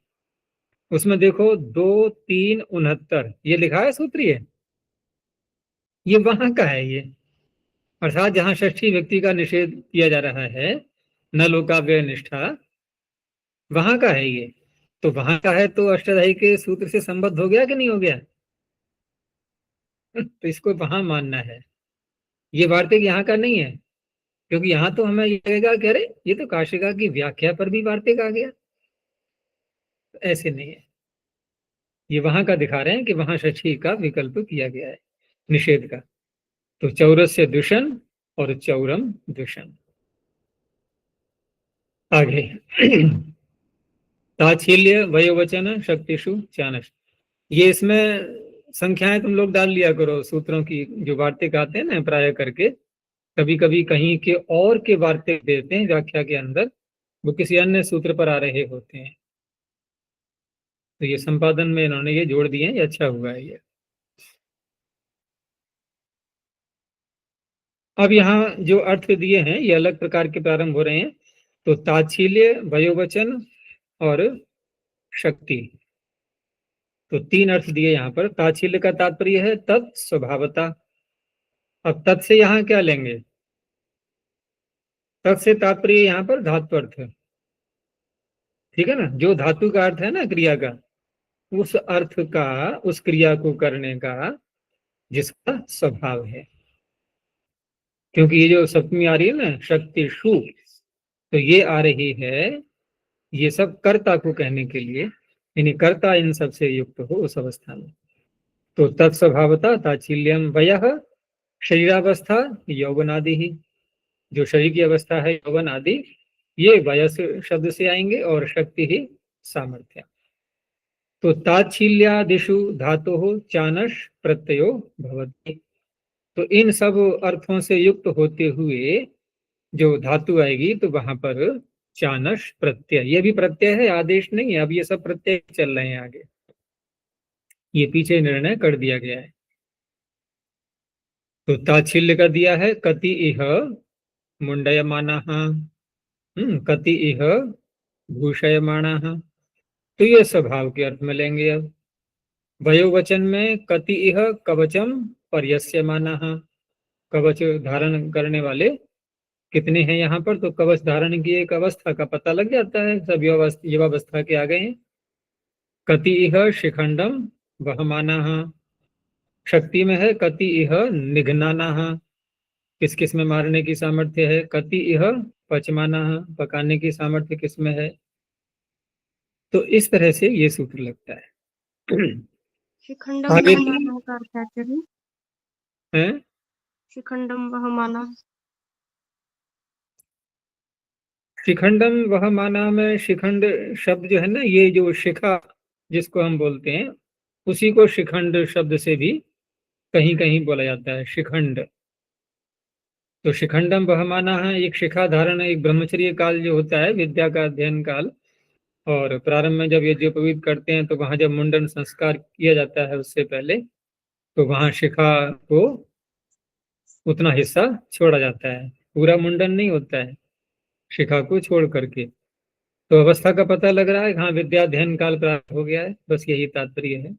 उसमें देखो 2-3-69 ये लिखा है सूत्र, ये वहां का है ये। अर्थात जहां षष्ठी व्यक्ति का निषेध किया जा रहा है, न लोकाव्यय निष्ठा, वहां का है ये। तो वहां का है तो अष्टाध्यायी के सूत्र से संबद्ध हो गया कि नहीं हो गया? तो इसको वहां मानना है, ये वार्तिक यहाँ का नहीं है। क्योंकि यहाँ तो हमें ये लगेगा कि अरे ये तो काशिका की व्याख्या पर भी वार्तिक आ गया। तो ऐसे नहीं है, ये वहां का दिखा रहे हैं कि वहां षष्ठी का विकल्प किया गया है, निषेध का। तो चौरस्य दूषण और चौरम दूषण। आगे ताच्छील्य वयोवचन शक्तिषु चानस। ये इसमें संख्याएं तुम लोग डाल लिया करो सूत्रों की, जो वार्तिक आते हैं ना प्राय करके। कभी कभी कहीं के और के वार्तिक देते हैं व्याख्या के अंदर, वो किसी अन्य सूत्र पर आ रहे होते हैं। तो ये संपादन में इन्होंने ये जोड़ दिए हैं, ये अच्छा हुआ है ये। अब यहाँ जो अर्थ दिए हैं ये अलग प्रकार के प्रारंभ हो रहे हैं। तो ताच्छील्य वयोवचन और शक्ति, तो तीन अर्थ दिए यहाँ पर। ताच्छील्य का तात्पर्य है तत्स्वभावता। अब तत् से यहाँ क्या लेंगे? तत् से तात्पर्य यहाँ पर धातु अर्थ है, ठीक है ना। जो धातु का अर्थ है ना क्रिया का, उस अर्थ का, उस क्रिया को करने का जिसका स्वभाव है। क्योंकि ये जो सप्तमी आ रही है ना शक्ति शु, तो ये आ रही है, ये सब कर्ता को कहने के लिए, यानी कर्ता इन सब से युक्त हो उस अवस्था में। तो तत्स्वभावता ताच्छील्यम वयः शरीरावस्था यौवनादि ही, जो शरीर की अवस्था है यौवन आदि, ये वयस शब्द से आएंगे, और शक्ति ही सामर्थ्य। तो ताच्छील्यादिषु धातु चानश प्रत्ययो भवति। तो इन सब अर्थों से युक्त होते हुए जो धातु आएगी तो वहां पर चानश प्रत्यय, ये भी प्रत्यय है, आदेश नहीं है। अब ये सब प्रत्यय चल रहे हैं आगे, ये पीछे निर्णय कर दिया गया है। तो ताच्छील्य का दिया है कति इह मुंडयमाना, कति इह भूषयमाना। तो ये स्वभाव के अर्थ में लेंगे। अब वयोवचन में कति इह कवचम पर्यस्यमाना, कवच धारण करने वाले कितने हैं यहाँ पर? तो कवच धारण की एक अवस्था का पता लग जाता है, सब युवावस्था के आ गए हैं। कति इह शिखंडम वहमाना, शक्ति में है कति इह निघ्नाना, किस किस में मारने की सामर्थ्य है। कति इह पचमाना, पकाने की सामर्थ्य किस में है। तो इस तरह से ये सूत्र लगता है। शिखंडम आगे वहमाना का अर्थ है आचार्य? है शिखंडम वहमाना, शिखंडम वह माना में, शिखंड शब्द जो है ना, ये जो शिखा जिसको हम बोलते हैं, उसी को शिखंड शब्द से भी कहीं कहीं बोला जाता है, शिखंड। तो शिखंडम वह माना है, एक शिखा धारण, एक ब्रह्मचर्य काल जो होता है विद्या का अध्ययन काल, और प्रारंभ में जब यज्ञोपवीत करते हैं तो वहां जब मुंडन संस्कार किया जाता है उससे पहले, तो वहां शिखा को उतना हिस्सा छोड़ा जाता है, पूरा मुंडन नहीं होता है, शिखा को छोड़ करके। तो अवस्था का पता लग रहा है, हाँ विद्याध्ययन काल प्राप्त हो गया है, बस यही तात्पर्य है।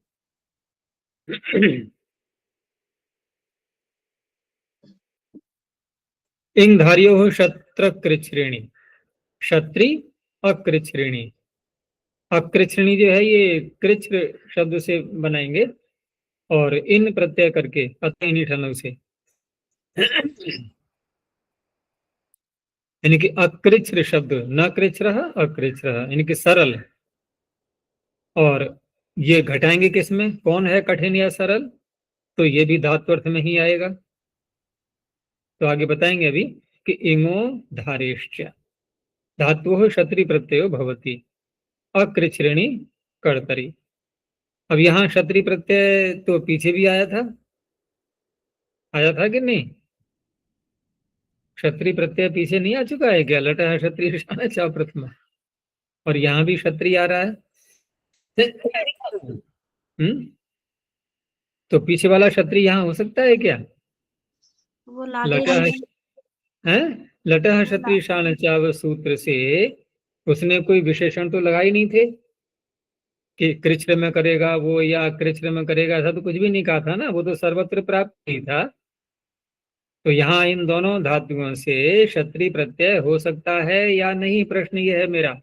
इंगधारियो शत्र कृच्छ्रेणी, क्षत्रि अकृच्छ्रेणी। अकृच्छ्रेणी जो है ये कृच्छ शब्द से बनाएंगे, और इन प्रत्यय करके अतः निठनों से, यानी कि अकृच्छ शब्द, न कृच्छ रहा अकृच्छ रहा, यानी कि सरल। और ये घटाएंगे किसमें, कौन है कठिन या सरल? तो ये भी धातु अर्थ में ही आएगा। तो आगे बताएंगे अभी कि इंगो धारेश्च धातु क्षत्रि प्रत्ययो भवति अकृच्छ्रेणी कर्तरी। अब यहाँ क्षत्रि प्रत्यय तो पीछे भी आया था कि नहीं? क्षत्रि प्रत्यय पीछे नहीं आ चुका है क्या? लटा है क्षत्रिय शान चा प्रथमा, और यहाँ भी क्षत्रिय आ रहा है। हम्म, तो पीछे वाला क्षत्रिय यहाँ हो सकता है क्या? वो लागे लटा नहीं है, लटा वो क्षत्रिय शान चाव सूत्र से उसने कोई विशेषण तो लगाए नहीं थे कि कृच्छ्र में करेगा वो या कृच्छ्र में करेगा, ऐसा तो कुछ भी नहीं कहा था ना, वो तो सर्वत्र प्राप्त ही था। तो यहाँ इन दोनों धातुओं से क्षत्रिय प्रत्यय हो सकता है या नहीं, प्रश्न ये है मेरा।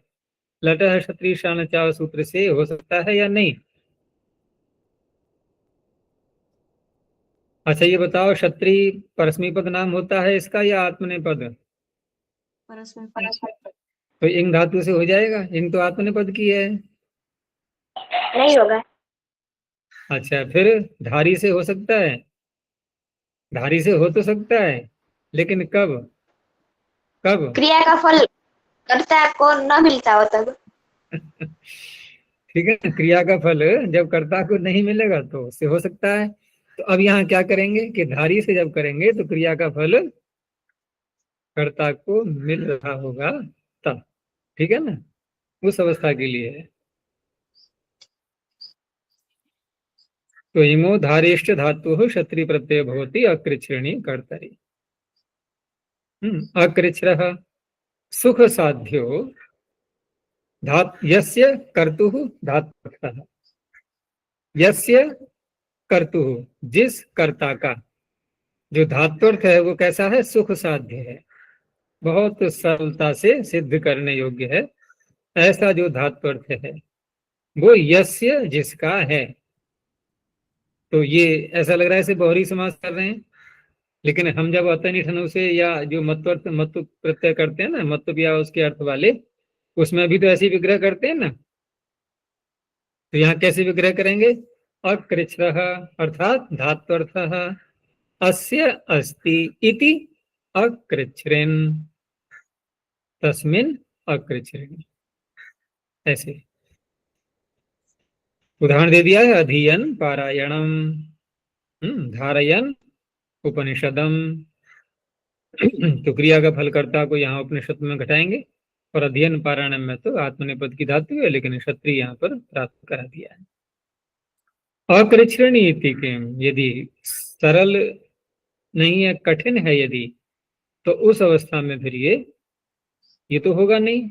लटः क्षत्रिय शान चाव सूत्र से हो सकता है या नहीं? अच्छा ये बताओ, क्षत्रिय परस्मैपद नाम होता है इसका या आत्मनेपद? परस्मैपद। तो इंग धातु से हो जाएगा, इंग तो आत्मनेपद की है। नहीं होगा। अच्छा फिर धारी से हो सकता है? धारी से हो तो सकता है, लेकिन कब? कब? क्रिया का फल कर्ता को न मिलता हो तब। ठीक है ना, क्रिया का फल जब कर्ता को नहीं मिलेगा तो उससे हो सकता है। तो अब यहाँ क्या करेंगे कि धारी से जब करेंगे तो क्रिया का फल कर्ता को मिल रहा होगा तब, ठीक है ना, उस अवस्था के लिए है। तो इमो धारेश्च धातु क्षत्रिय प्रत्यय भवति अकृच्छ्रेणी कर्तरि। अकृच्छ्रः सुख साध्यो यस्य कर्तुः धात्वर्थः। यस्य कर्तुः, जिस कर्ता का जो धात्वर्थ है वो कैसा है? सुख साध्य है, बहुत सरलता से सिद्ध करने योग्य है, ऐसा जो धात्वर्थ है वो यस्य जिसका है। तो ये ऐसा लग रहा है ऐसे बहुरी समास कर रहे हैं, लेकिन हम जब अतनि ठनु से या जो मत्वर्थ मत्व प्रत्यय करते हैं ना, मत्व या उसके अर्थ वाले, उसमें भी तो ऐसे विग्रह करते हैं ना। तो यहाँ कैसे विग्रह करेंगे? अकृच्छ्रः अर्थात धात्वर्थः अस्य अस्ति इति अकृच्छ्रेन् तस्मिन् अकृच्छ्रेन्, ऐसे उदाहरण दे दिया है। अधीयन पारायणम, धारयन उपनिषदम। तो क्रिया का फल कर्ता को यहाँ उपनिषद में घटाएंगे, और अध्ययन पारायण में तो आत्मनेपद की धातु है, लेकिन क्षत्रिय यहाँ पर प्राप्त करा दिया है। अकृच्छ्रेणी यदि सरल नहीं है, कठिन है यदि, तो उस अवस्था में फिर ये तो होगा नहीं।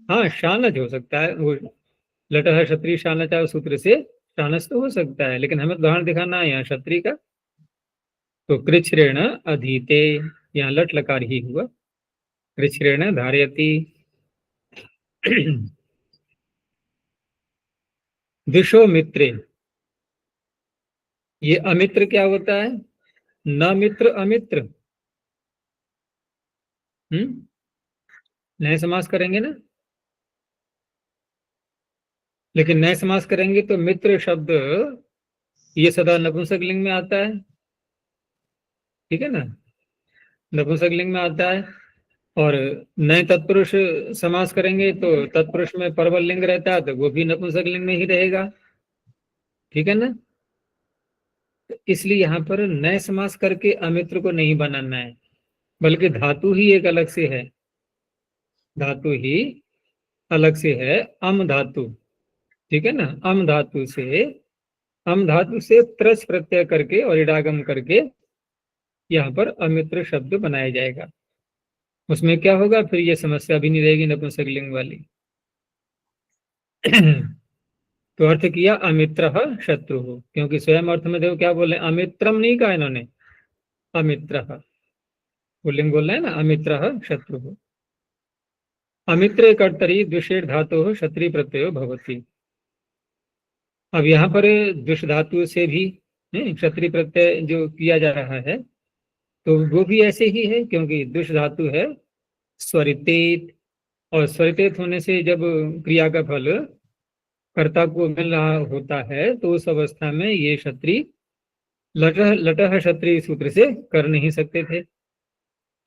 हाँ शानज हो सकता है, वो लटह क्षत्रिय शानच सूत्र से शानच तो हो सकता है, लेकिन हमें उदाहरण दिखाना है यहाँ क्षत्रिय का। तो कृच्छ्रेण अधीते, यहाँ लट लकार ही हुआ, कृच्छ्रेण धारयति। दिशो मित्रे, ये अमित्र क्या होता है? न मित्र अमित्र। नए समास करेंगे ना, लेकिन नए समास करेंगे तो मित्र शब्द ये सदा नपुंसक लिंग में आता है, ठीक है ना, नपुंसक लिंग में आता है। और नए तत्पुरुष समास करेंगे तो तत्पुरुष में परवल लिंग रहता है, तो वो भी नपुंसक लिंग में ही रहेगा, ठीक है ना। तो इसलिए यहाँ पर नए समास करके अमित्र को नहीं बनाना है, बल्कि धातु ही एक अलग से है, धातु ही अलग से है, अम धातु, ठीक है ना। अम धातु से त्रस प्रत्यय करके और इडागम करके यहाँ पर अमित्र शब्द बनाया जाएगा। उसमें क्या होगा फिर, ये समस्या भी नहीं रहेगी नपुंसक लिंग वाली। तो अर्थ किया अमित्र शत्रु हो, क्योंकि स्वयं अर्थ में देखो क्या बोले, अमित्रम नहीं कहा इन्होंने, अमित्र पुल्लिंग बोल रहे हैं ना, अमित्र शत्रु हो। अमित्र कर्तरी द्विषेण धातु हो क्षत्रिय प्रत्यय भवती। अब यहाँ पर द्विष धातु से भी क्षत्रिय प्रत्यय जो किया जा रहा है, तो वो भी ऐसे ही है, क्योंकि द्विष धातु है स्वरितेत, और स्वरितेत होने से जब क्रिया का फल कर्ता को मिल रहा होता है, तो उस अवस्था में ये क्षत्रिय लटह क्षत्रिय सूत्र से कर नहीं सकते थे,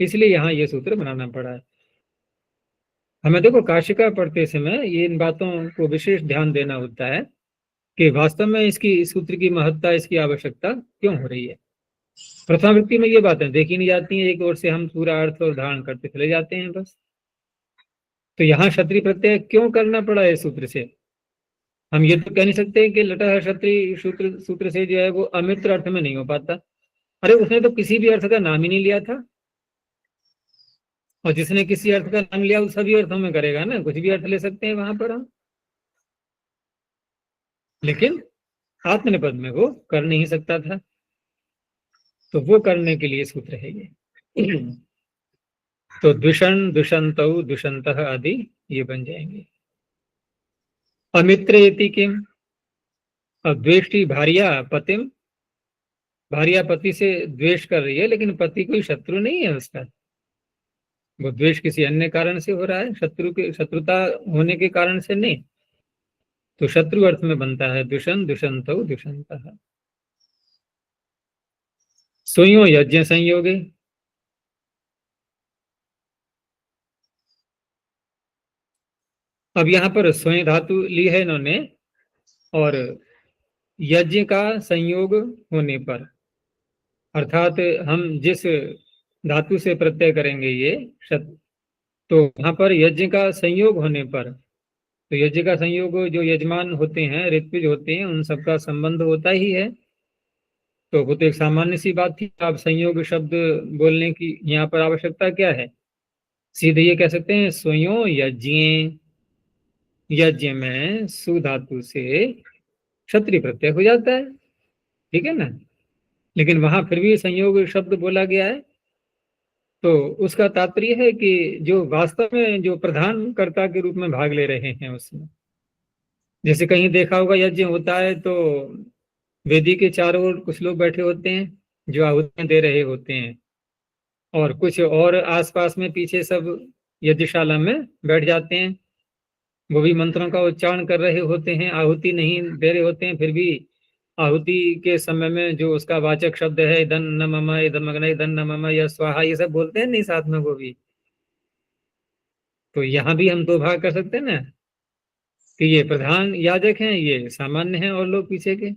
इसलिए यहाँ ये सूत्र बनाना पड़ा है हमें। देखो काशिका पढ़ते समय ये इन बातों को विशेष ध्यान देना होता है कि वास्तव में इसकी सूत्र की महत्ता, इसकी आवश्यकता क्यों हो रही है। प्रथमावृत्ति में ये बातें देखी नहीं जाती हैं, एक ओर से हम पूरा अर्थ और धारण करते चले जाते हैं बस। तो यहाँ क्षत्रिय प्रत्यय क्यों करना पड़ा है सूत्र से? हम ये तो कह नहीं सकते कि लटह क्षत्रिय सूत्र से जो है वो अमित्र अर्थ में नहीं हो पाता। अरे उसने तो किसी भी अर्थ का नाम ही नहीं लिया था, और जिसने किसी अर्थ का नाम लिया वो सभी अर्थों में करेगा ना, कुछ भी अर्थ ले सकते हैं वहां पर हम, लेकिन आत्मनेपद में वो कर नहीं सकता था, तो वो करने के लिए सूत्र है ये। तो द्विषण, दुषंतौ, दुषंतः आदि ये बन जाएंगे। अमित्र इति किम, अब द्वेष्टि भार्या पतिम, भार्या पति से द्वेष कर रही है, लेकिन पति कोई शत्रु नहीं है उसका, वो द्वेष किसी अन्य कारण से हो रहा है, शत्रुता होने के कारण से नहीं। तो शत्रु अर्थ में बनता है दुषण, दुषंतौ, दुषंतः। सोयो यज्ञ संयोगे, अब यहाँ पर स्वयं धातु ली है इन्होंने, और यज्ञ का संयोग होने पर, अर्थात हम जिस धातु से प्रत्यय करेंगे ये तो वहां पर यज्ञ का संयोग होने पर, तो यज्ञ का संयोग जो यजमान होते हैं, ऋत्विज होते हैं, उन सबका संबंध होता ही है। तो वो तो एक सामान्य सी बात थी। आप संयोग शब्द बोलने की यहाँ पर आवश्यकता क्या है, सीधे ये कह सकते हैं स्वयो यज्ञ, यज्ञ में सु धातु से क्षत्रिय प्रत्यय हो जाता है, ठीक है ना। लेकिन वहां फिर भी संयोग शब्द बोला गया है, तो उसका तात्पर्य है कि जो वास्तव में जो प्रधान कर्ता के रूप में भाग ले रहे हैं उसमें, जैसे कहीं देखा होगा यज्ञ होता है तो वेदी के चारों ओर कुछ लोग बैठे होते हैं जो आहुतियां दे रहे होते हैं, और कुछ और आसपास में पीछे सब यज्ञशाला में बैठ जाते हैं, वो भी मंत्रों का उच्चारण कर रहे होते हैं, आहुति नहीं दे रहे होते हैं, फिर भी आहुति के समय में जो उसका वाचक शब्द है इदं न मम, इदं अग्ने, इदं न मम, या स्वाहा, ये सब बोलते हैं नहीं साथ में वो भी। तो यहाँ भी हम दो भाग कर सकते हैं ना, कि ये प्रधान याजक हैं, ये सामान्य हैं, और लोग पीछे के।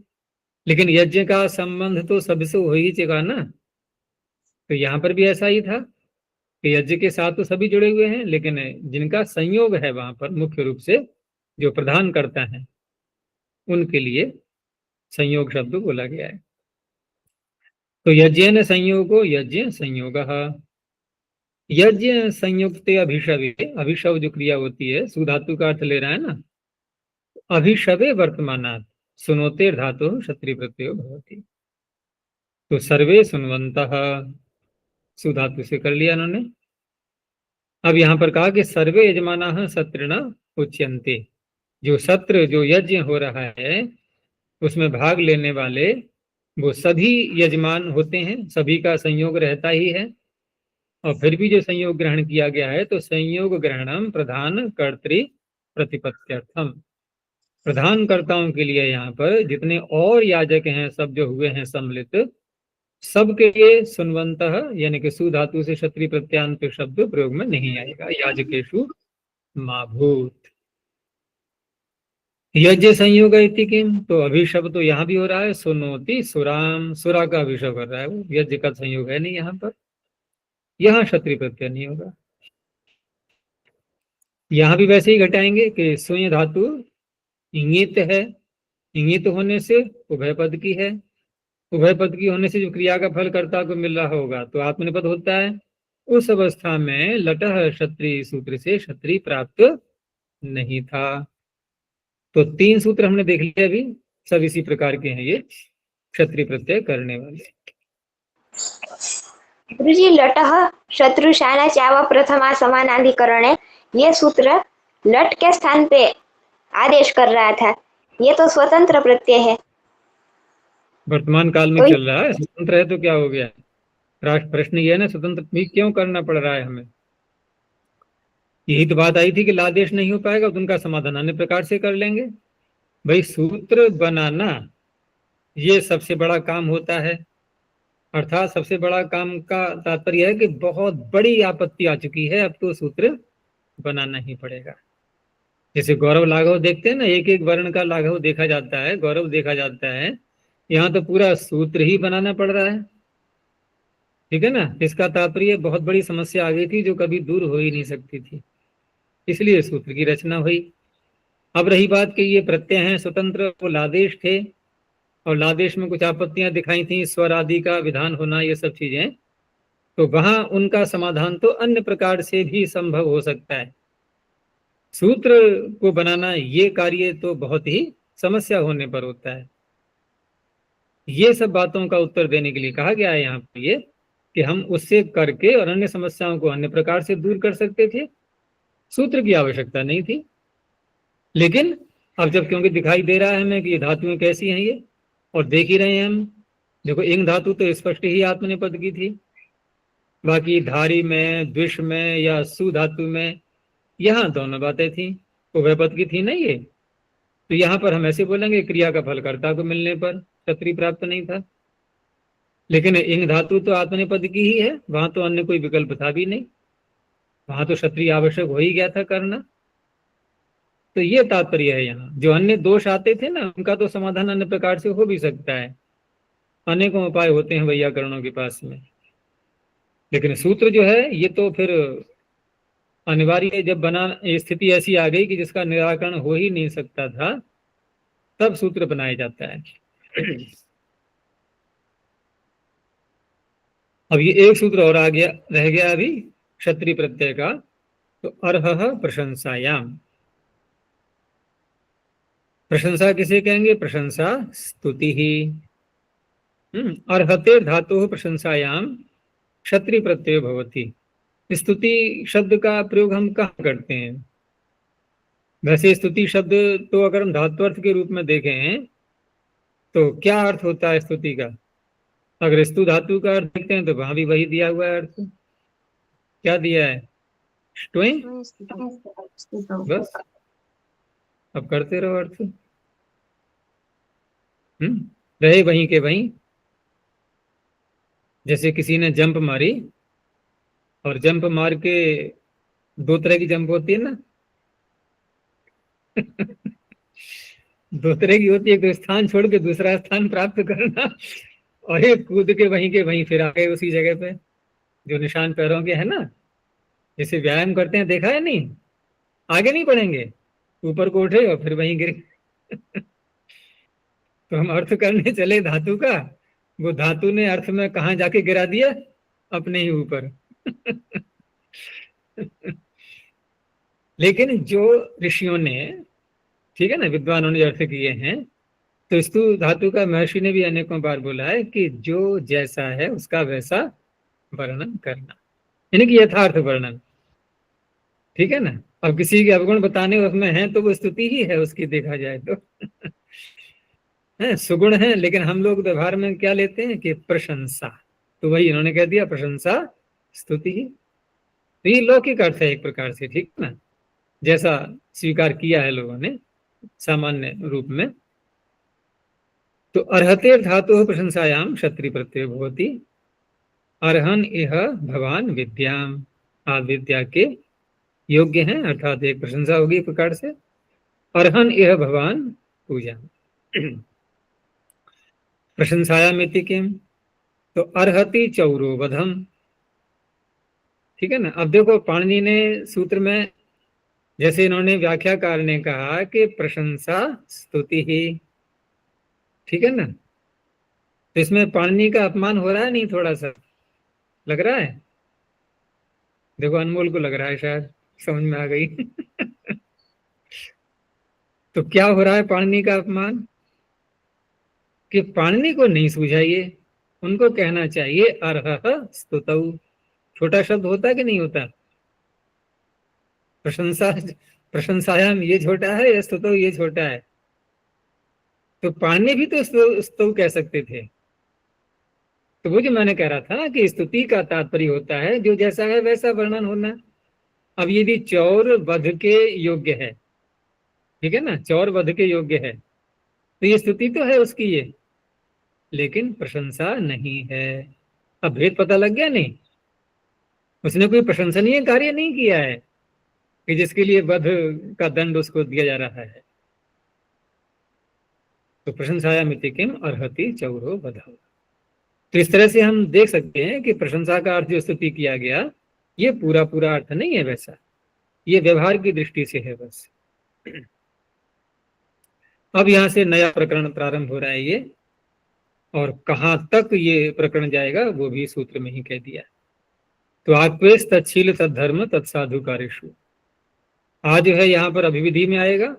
लेकिन यज्ञ का संबंध तो सबसे हो ही चुका ना, तो यहाँ पर भी ऐसा ही था कि यज्ञ के साथ तो सभी जुड़े हुए हैं, लेकिन जिनका संयोग है वहां पर मुख्य रूप से जो प्रधान करता है उनके लिए संयोग शब्द बोला गया है। तो यज्ञ संयोगो यज्ञ संयोग, यज्ञ संयुक्त अभिषवे, अभिषव जो क्रिया होती है सुधातु का अर्थ ले रहा है ना, अभिषवे वर्तमानात् सुनोते धातु क्षत्रिय प्रत्ययो भवति। तो सर्वे सुनवंतः सुधातु से कर लिया उन्होंने। अब यहाँ पर कहा कि सर्वे यजमानाः सत्रिण उच्यन्ते, जो सत्र जो यज्ञ हो रहा है उसमें भाग लेने वाले वो सभी यजमान होते हैं, सभी का संयोग रहता ही है। और फिर भी जो संयोग ग्रहण किया गया है तो संयोग ग्रहणम प्रधान कर्तृ प्रतिपत्त्यर्थम, प्रधान कर्ताओं के लिए यहाँ पर जितने और याजक हैं सब जो हुए हैं सम्मिलित, सबके लिए सुनवंतः यानी कि सु धातु से क्षत्रिय प्रत्यांत शब्द प्रयोग में नहीं आएगा, याजकेषु मा भूत। यज्ञ संयोग इति किम, तो अभिषव तो यहाँ भी हो रहा है, सुनोति सुराम, सुरा का अभिषव कर रहा है वो, यज्ञ का संयोग है नहीं यहाँ पर, यहाँ क्षत्रिय प्रत्यय नहीं होगा। यहाँ भी वैसे ही घटाएंगे कि सुय धातु इंगित है, इंगित होने से उभय पद की है, उभय पद की होने से जो क्रिया का फल कर्ता को मिल रहा होगा तो आत्मनिपद होता है। उस अवस्था में लटह क्षत्रिय सूत्र से क्षत्रिय प्राप्त नहीं था। तो तीन सूत्र हमने देख लिया, अभी सब इसी प्रकार के हैं ये क्षत्रिय प्रत्यय करने वाले। गुरुजी, लटः शत्रुशाना चाव प्रथमा समानाधिकरण है, ये सूत्र लट के स्थान पे आदेश कर रहा था, ये तो स्वतंत्र प्रत्यय है। वर्तमान काल में चल रहा है, स्वतंत्र है तो क्या हो गया, राष्ट्र प्रश्न ये है ना, स्वतंत्र भी क्यों करना पड़ रहा है हमें। यही तो बात आई थी कि लादेश नहीं हो पाएगा तो उनका समाधान अन्य प्रकार से कर लेंगे। भाई सूत्र बनाना ये सबसे बड़ा काम होता है, अर्थात सबसे बड़ा काम का तात्पर्य है कि बहुत बड़ी आपत्ति आ चुकी है, अब तो सूत्र बनाना ही पड़ेगा। जैसे गौरव लाघव देखते हैं ना, एक एक वर्ण का लाघव देखा जाता है, गौरव देखा जाता है, यहाँ तो पूरा सूत्र ही बनाना पड़ रहा है, ठीक है ना। इसका तात्पर्य बहुत बड़ी समस्या आ गई थी जो कभी दूर हो ही नहीं सकती थी, इसलिए सूत्र की रचना हुई। अब रही बात कि ये प्रत्यय हैं स्वतंत्र, वो लादेश थे और लादेश में कुछ आपत्तियां दिखाई थी, स्वर आदि का विधान होना, ये सब चीजें, तो वहां उनका समाधान तो अन्य प्रकार से भी संभव हो सकता है। सूत्र को बनाना ये कार्य तो बहुत ही समस्या होने पर होता है। ये सब बातों का उत्तर देने के लिए कहा गया है यहाँ पर ये कि हम उससे करके और अन्य समस्याओं को अन्य प्रकार से दूर कर सकते थे, सूत्र की आवश्यकता नहीं थी। लेकिन अब जब क्योंकि दिखाई दे रहा है हमें कि ये धातुएं कैसी हैं ये, और देख ही रहे हैं हम, देखो इंग धातु तो स्पष्ट ही आत्मनेपद की थी, बाकी धारी में, द्विष में या सु धातु में यहाँ दोनों बातें थी, उभय पद की थी ना ये। तो यहाँ पर हम ऐसे बोलेंगे क्रिया का फल कर्ता को मिलने पर क्षत्रिय प्राप्त नहीं था। लेकिन इंग धातु तो आत्मनेपद की ही है, वहां तो अन्य कोई विकल्प था भी नहीं, वहां तो क्षत्रिय आवश्यक हो ही गया था करना। तो ये तात्पर्य है यहाँ, जो अन्य दोष आते थे ना उनका तो समाधान अन्य प्रकार से हो भी सकता है, अनेकों उपाय होते हैं वैयाकरणों के पास में। लेकिन सूत्र जो है ये तो फिर अनिवार्य, जब बना स्थिति ऐसी आ गई कि जिसका निराकरण हो ही नहीं सकता था, तब सूत्र बनाया जाता है। अब ये एक सूत्र और आ गया, रह गया अभी क्षत्रिय प्रत्यय का। तो अर्हः प्रशंसायाम, प्रशंसा किसे कहेंगे? प्रशंसा स्तुति ही। अर्हते धातु प्रशंसायाम क्षत्रिय प्रत्यय भवति। स्तुति शब्द का प्रयोग हम कहाँ करते हैं? वैसे स्तुति शब्द तो अगर हम धात्वर्थ के रूप में देखें तो क्या अर्थ होता है स्तुति का? अगर स्तु धातु का अर्थ देखते हैं तो वहां भी वही दिया हुआ है अर्थ। क्या दिया है? ष्टुयं। बस अब करते रहो अर्थ, रहे वहीं के वहीं। जैसे किसी ने जंप मारी, और जंप मार के दो तरह की जंप होती है ना। दो तरह की होती है, एक तो स्थान छोड़ के दूसरा स्थान प्राप्त करना, और एक कूद के वहीं फिर आ गए उसी जगह पे जो निशान पैरों के है ना। जैसे व्यायाम करते हैं, देखा है नहीं? आगे नहीं बढ़ेंगे, ऊपर को उठे और फिर वहीं गिरे। तो हम अर्थ करने चले धातु का, वो धातु ने अर्थ में कहा जाके गिरा दिया? अपने ही ऊपर। लेकिन जो ऋषियों ने, ठीक है ना, विद्वानों ने अर्थ किए हैं, तो स्तु धातु का महर्षि ने भी अनेकों बार बोला है कि जो जैसा है उसका वैसा वर्णन करना, यानी कि यथार्थ वर्णन। ठीक है ना। अब किसी के अवगुण बताने उसमें है तो वो स्तुति ही है उसकी, देखा जाए तो। है सुगुण है, लेकिन हम लोग व्यवहार में क्या लेते हैं कि प्रशंसा, तो वही इन्होंने कह दिया प्रशंसा स्तुति ही। तो ये लौकिक अर्थ है एक प्रकार से, ठीक है ना, जैसा स्वीकार किया है लोगों ने सामान्य रूप में। तो अर्हते धातु प्रशंसायाम क्षत्रिय प्रत्यय भवति। अर्हन इह भवान विद्याम, आप विद्या के योग्य हैं, अर्थात एक प्रशंसा होगी एक प्रकार से। अर्हन इह भवान पूजा। प्रशंसायाम इति किम, तो अर्हति चौरो वधम। ठीक है ना। अब देखो पाणिनि ने सूत्र में, जैसे इन्होंने व्याख्याकार ने कहा कि प्रशंसा स्तुति ही, ठीक है ना, तो इसमें पाणिनि का अपमान हो रहा है नहीं? थोड़ा सा लग रहा है। देखो अनमोल को लग रहा है, शायद समझ में आ गई। तो क्या हो रहा है पाणिनि का अपमान? कि पाणिनि को नहीं सूझाइए, उनको कहना चाहिए अर्हः स्तुतौ। छोटा शब्द होता है कि नहीं होता? प्रशंसा, प्रशंसायाम ये छोटा है या स्तुतौ ये छोटा है? तो पाणिनि भी तो स्तुतौ कह सकते थे। तो वो जो मैंने कह रहा था ना कि स्तुति का तात्पर्य होता है जो जैसा है वैसा वर्णन होना। अब यदि चौर वध के योग्य है, ठीक है ना, चौर वध के योग्य है, तो ये स्तुति तो है उसकी ये, लेकिन प्रशंसा नहीं है। अब भेद पता लग गया नहीं? उसने कोई प्रशंसनीय कार्य नहीं किया है कि जिसके लिए वध का दंड उसको दिया जा रहा है। तो प्रशंसायामिति किम अर्हति चौरो वधौ। तो इस तरह से हम देख सकते हैं कि प्रशंसा का अर्थ जो स्तुति किया गया, ये पूरा पूरा अर्थ नहीं है वैसा, ये व्यवहार की दृष्टि से है बस। अब यहां से नया प्रकरण प्रारंभ हो रहा है ये, और कहां तक ये प्रकरण जाएगा वो भी सूत्र में ही कह दिया। तो आक्वेश तत्शील तत्धर्म तत्साधु कार्येषु, आज जो है यहाँ पर अभिविधि में आएगा।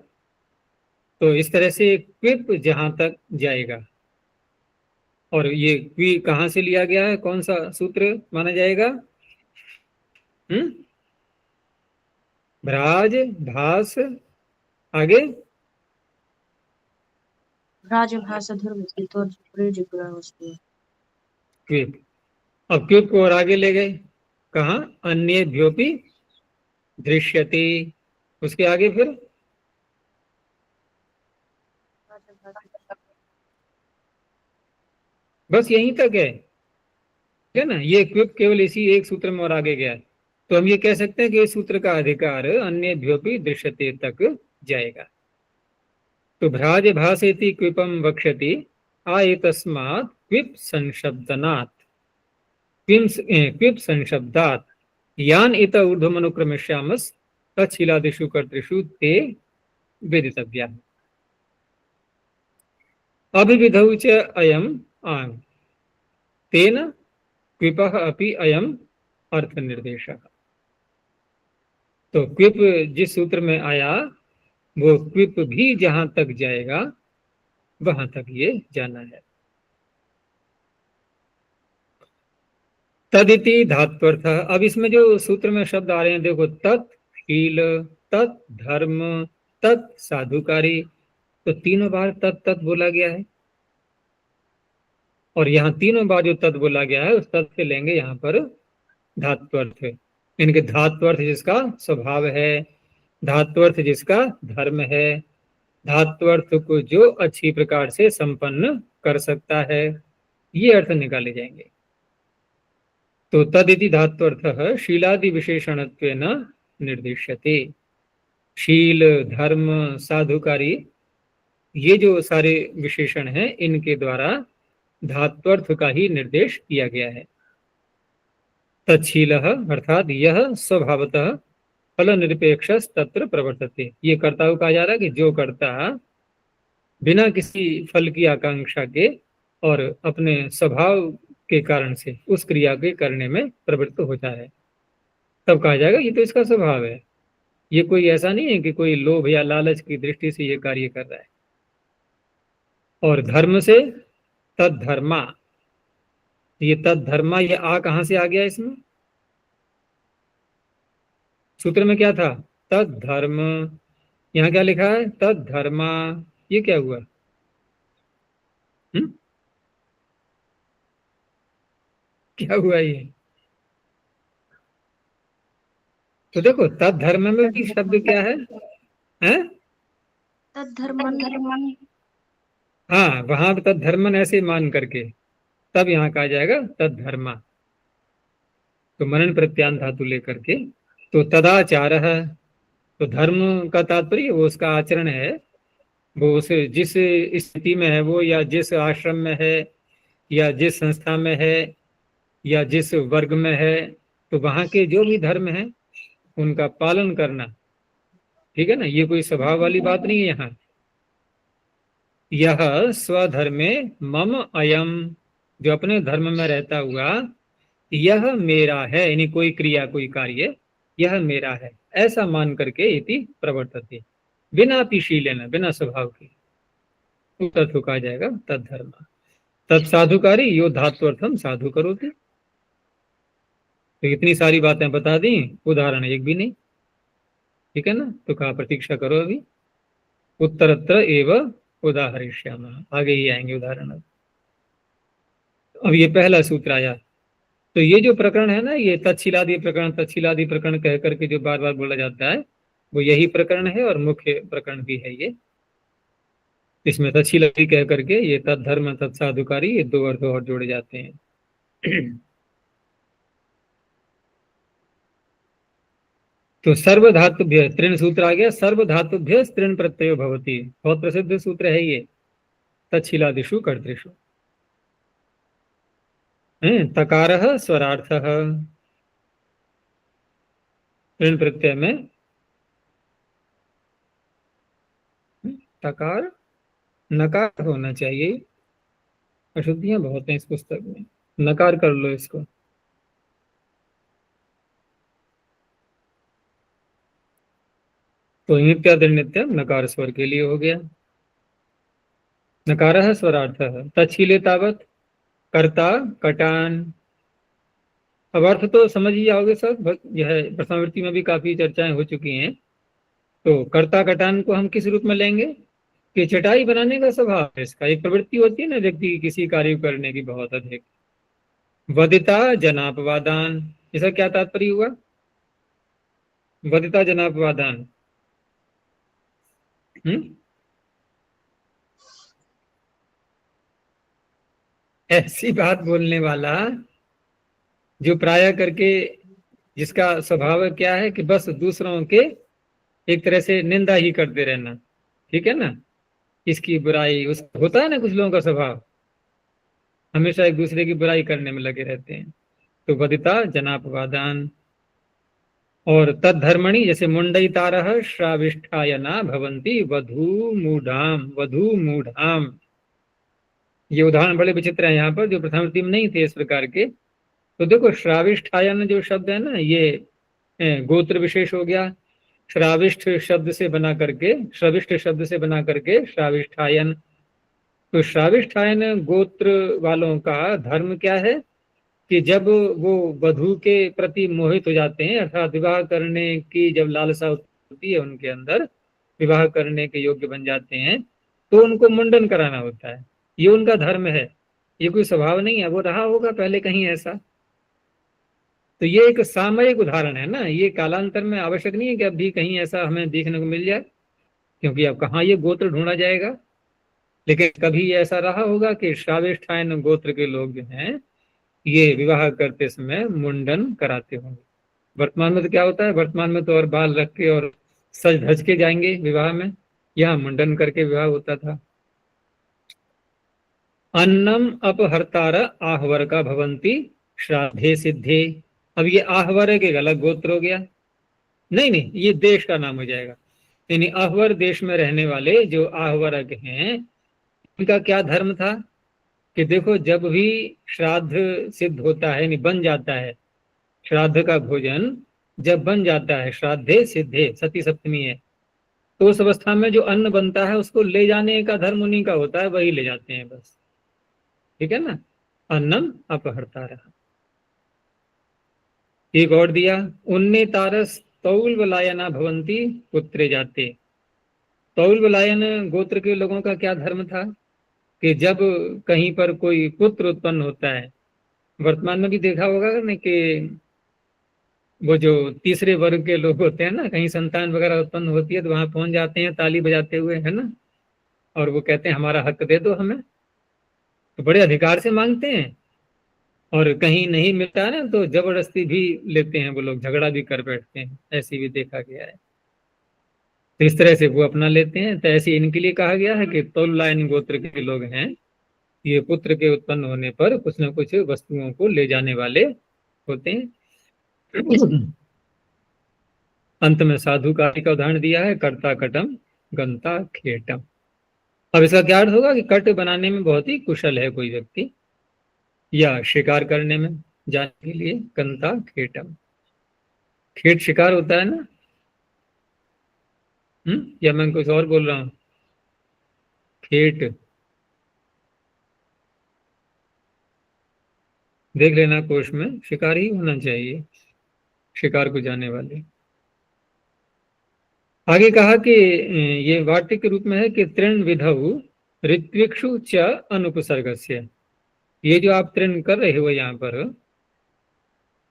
तो इस तरह से क्विप जहां तक जाएगा, और ये क्वी कहाँ से लिया गया है, कौन सा सूत्र माना जाएगा? भ्राज भास, आगे क्विप। अब क्विप को और आगे ले गए, कहाँ? अन्येभ्योपि दृश्यते, उसके आगे फिर बस यहीं तक है ना। ये क्विप केवल इसी एक सूत्र में और आगे गया है, तो हम ये कह सकते हैं कि इस सूत्र का अधिकार अन्येभ्योपि दृश्यते तक जाएगा। तो भ्राज भासेति क्विपम वक्ष्यति आएतस्मात् क्विप संशब्दनात्, क्विप संशब्दात् यान इत ऊर्ध्वमनुक्रमिष्यामस् तच्छीलादिषु कर्तृषु ते वेदितव्याः। अभिविधौ च अयम् आम् तेन क्विपः अपि अयम् अर्थ निर्देशः। तो क्विप जिस सूत्र में आया वो क्विप भी जहां तक जाएगा वहां तक ये जाना है। तदिति धात्वर्थ। अब इसमें जो सूत्र में शब्द आ रहे हैं देखो, तत् शील, तत् धर्म, तत् साधुकारी, तो तीनों बार तत् तत् बोला गया है, और यहाँ तीनों बार जो तत् बोला गया है उस तत् से लेंगे यहाँ पर धात्वर्थ। इनके धात्वर्थ जिसका स्वभाव है, धात्वर्थ जिसका धर्म है, धात्वर्थ को जो अच्छी प्रकार से संपन्न कर सकता है, ये अर्थ निकाले जाएंगे। तो तदिति धात्वर्थः शीलादि विशेषणत्वेन निर्दिश्यते। शील, धर्म, साधुकारी, ये जो सारे विशेषण हैं इनके द्वारा धात्वर्थ का ही निर्देश किया गया है। तच्छीलः अर्थात यह स्वभावतः फल निरपेक्ष तत्र प्रवर्तते। ये कर्ता को कहा जा रहा है कि जो कर्ता बिना किसी फल की आकांक्षा के और अपने स्वभाव के कारण से उस क्रिया के करने में प्रवृत्त होता है, तब कहा जाएगा ये तो इसका स्वभाव है। ये कोई ऐसा नहीं है कि कोई लोभ या लालच की दृष्टि से ये कार्य कर रहा है। और धर्म से तद्धर्मा, ये तद्धर्मा, ये आ कहां से आ गया? इसमें सूत्र में क्या था? तद्धर्म। यहाँ क्या लिखा है? तद्धर्मा। ये क्या हुआ? क्या हुआ ये? तो देखो तद्धर्म में भी शब्द क्या है? हैं? तद्धर्मन्। हाँ, वहां तद्धर्मन ऐसे मान करके तब यहाँ कहा जाएगा तद्धर्मा, तो मनन प्रत्यान धातु लेकर के। तो तदाचार है, तो धर्म का तात्पर्य वो उसका आचरण है, वो उस जिस स्थिति में है वो, या जिस आश्रम में है, या जिस संस्था में है, या जिस वर्ग में है, तो वहां के जो भी धर्म है उनका पालन करना। ठीक है ना, ये कोई स्वभाव वाली बात नहीं है। यहाँ यह स्वधर्मे मम अयम, जो अपने धर्म में रहता हुआ यह मेरा है, यानी कोई क्रिया कोई कार्य यह मेरा है ऐसा मान करके इति प्रवर्तते, बिना शीलेन, बिना स्वभाव के, तत्व कहा जाएगा तद्धर्म। तत्साधुकारी यो धात्वर्थम साधु करोति। तो इतनी सारी बातें बता दी, उदाहरण एक भी नहीं। ठीक है ना, तो कहा प्रतीक्षा करो, अभी उत्तरत्र एव उदाहरिष्यामः, आगे ही आएंगे उदाहरण। अब ये पहला सूत्र आया। तो ये जो प्रकरण है ना, ये तच्छीलादि प्रकरण, तच्छीलादि प्रकरण कह करके जो बार बार बोला जाता है वो यही प्रकरण है, और मुख्य प्रकरण भी है ये। इसमें तच्छीलादि कह करके ये तद्धर्म तत्साधुकारी, ये दो अर्थ और जोड़े जाते हैं। तो सर्वधातुभ्य तृण सूत्र आ गया। सर्वधातुभ्य तृण प्रत्यय भवति, बहुत प्रसिद्ध सूत्र है ये, तच्छीलादिषु कर्तृषु। तकारः स्वरार्थः, तृण प्रत्यय में तकार नकार होना चाहिए। अशुद्धियां बहुत हैं इस पुस्तक में, नकार कर लो इसको। तो नित्यादि नित्यम नकार स्वर के लिए हो गया। नकारः स्वरार्थः, तच्छीले तावत कर्ता कटान। अब अर्थ तो समझ ही आओगे सब, यह प्रथमावृत्ति में भी काफी चर्चाएं हो चुकी हैं। तो कर्ता कटान को हम किस रूप में लेंगे कि चटाई बनाने का स्वभाव है इसका, एक प्रवृत्ति होती है ना व्यक्ति की किसी कार्य को करने की बहुत अधिक। वदिता जनापवादान, इसका क्या तात्पर्य हुआ? वदिता जनापवादान, ऐसी बात बोलने वाला जो प्राय करके जिसका स्वभाव क्या है कि बस दूसरों के एक तरह से निंदा ही करते रहना, ठीक है ना, इसकी बुराई, उस होता है ना कुछ लोगों का स्वभाव, हमेशा एक दूसरे की बुराई करने में लगे रहते हैं। तो वदिता जनापवादान। और तद्धर्मणि, जैसे मुंडयितारः श्राविष्ठायना भवन्ति वधू मूढ़ाम, वधू मूढ़ाम। ये उदाहरण बड़े विचित्र हैं यहाँ पर, जो प्रथमावृत्ति में नहीं थे इस प्रकार के। तो देखो श्राविष्ठायन जो शब्द है ना, ये गोत्र विशेष हो गया। श्राविष्ठ शब्द से बना करके, श्रविष्ठ शब्द से बना करके श्राविष्ठायन। तो श्राविष्ठायन गोत्र वालों का धर्म क्या है कि जब वो वधू के प्रति मोहित हो जाते हैं, अर्थात विवाह करने की जब लालसा होती है उनके अंदर, विवाह करने के योग्य बन जाते हैं, तो उनको मुंडन कराना होता है। ये उनका धर्म है, ये कोई स्वभाव नहीं है, वो रहा होगा पहले कहीं ऐसा। तो ये एक सामयिक उदाहरण है ना, ये कालांतर में आवश्यक नहीं है कि अब भी कहीं ऐसा हमें देखने को मिल जाए, क्योंकि अब कहाँ ये गोत्र ढूंढा जाएगा। लेकिन कभी ऐसा रहा होगा कि श्राविष्ठायन गोत्र के लोग जो हैं ये विवाह करते समय मुंडन कराते होंगे। वर्तमान में तो क्या होता है, वर्तमान में तो और बाल रख के और सज धज के जाएंगे विवाह में, यहाँ मुंडन करके विवाह होता था। अन्नम अपहर्तार आहवर का भवंती श्राद्धे सिद्धे। अब ये आहवर एक अलग गोत्र हो गया, नहीं नहीं, ये देश का नाम हो जाएगा। यानी आहवर देश में रहने वाले जो आहवरक हैं, उनका क्या धर्म था कि देखो जब भी श्राद्ध सिद्ध होता है, यानी बन जाता है, श्राद्ध का भोजन जब बन जाता है, श्राद्धे सिद्धे, सती सप्तमी है, तो उस अवस्था में जो अन्न बनता है उसको ले जाने का धर्म उन्हीं का होता है, वही ले जाते हैं बस, ठीक है ना। अन्नम अपहर्ता रहा। एक और दिया, उन्ने तारस तौल वलायना भवंती पुत्रे जाते। तौल वलायन गोत्र के लोगों का क्या धर्म था कि जब कहीं पर कोई पुत्र उत्पन्न होता है, वर्तमान में भी देखा होगा ना कि वो जो तीसरे वर्ग के लोग होते हैं ना, कहीं संतान वगैरह उत्पन्न होती है तो वहां पहुंच जाते हैं ताली बजाते हुए, है ना, और वो कहते हैं हमारा हक दे दो हमें, तो बड़े अधिकार से मांगते हैं। और कहीं नहीं मिलता है ना तो जबरदस्ती भी लेते हैं वो लोग, झगड़ा भी कर बैठते हैं, ऐसी भी देखा गया है। तो इस तरह से वो अपना लेते हैं। तो ऐसे इनके लिए कहा गया है कि तौलायन गोत्र के लोग हैं, ये पुत्र के उत्पन्न होने पर कुछ न कुछ वस्तुओं को ले जाने वाले होते हैं। अंत में साधु का उदाहरण दिया है, कर्ता कटम गंता खेटम। अब इसका क्या अर्थ होगा कि कट बनाने में बहुत ही कुशल है कोई व्यक्ति, या शिकार करने में जाने के लिए गंता खेटम। खेट शिकार होता है ना, या मैं कुछ और बोल रहा हूं? खेट देख लेना कोश में, शिकार ही होना चाहिए, शिकार को जाने वाले। आगे कहा कि ये वार्तिक के रूप में है कि तृण विधौ ऋत्विक्षु च अनुपसर्गस्य। ये जो आप तृण कर रहे हो यहाँ पर,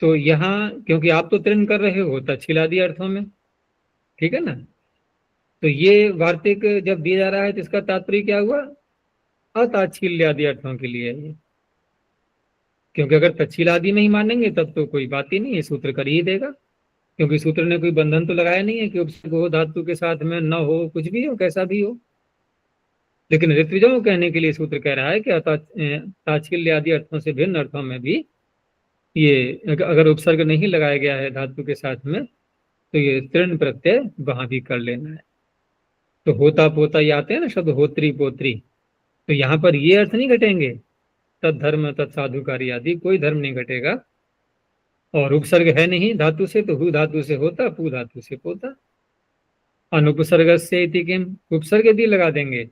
तो यहाँ क्योंकि आप तो तृण कर रहे हो तच्छिलादि अर्थों में, ठीक है ना, तो ये वार्तिक जब दिया जा रहा है तो इसका तात्पर्य क्या हुआ, अताच्छिल्यादि अर्थों के लिए ये, क्योंकि अगर तच्छिलादि में ही मानेंगे तब तो कोई बात ही नहीं है, सूत्र कर ही देगा, क्योंकि सूत्र ने कोई बंधन तो लगाया नहीं है कि उपसर्ग हो धातु के साथ में, न हो, कुछ भी हो, कैसा भी हो। लेकिन ऋत्विजों कहने के लिए सूत्र कह रहा है कि ताच्छिल्य आदि अर्थों से भिन्न अर्थों में भी ये अगर उपसर्ग नहीं लगाया गया है धातु के साथ में तो ये तृण प्रत्यय वहां भी कर लेना है। तो होता पोता ये आते हैं ना शब्द, होत्री पोत्री, तो यहाँ पर ये अर्थ नहीं घटेंगे, तत्धर्म तत्साधुकारी आदि कोई धर्म नहीं घटेगा। और उपसर्ग है नहीं धातु से, तो हु धातु से होता, पू धातु से पोता। अनुपसर्ग से किम, उपसर्ग यदि लगा देंगे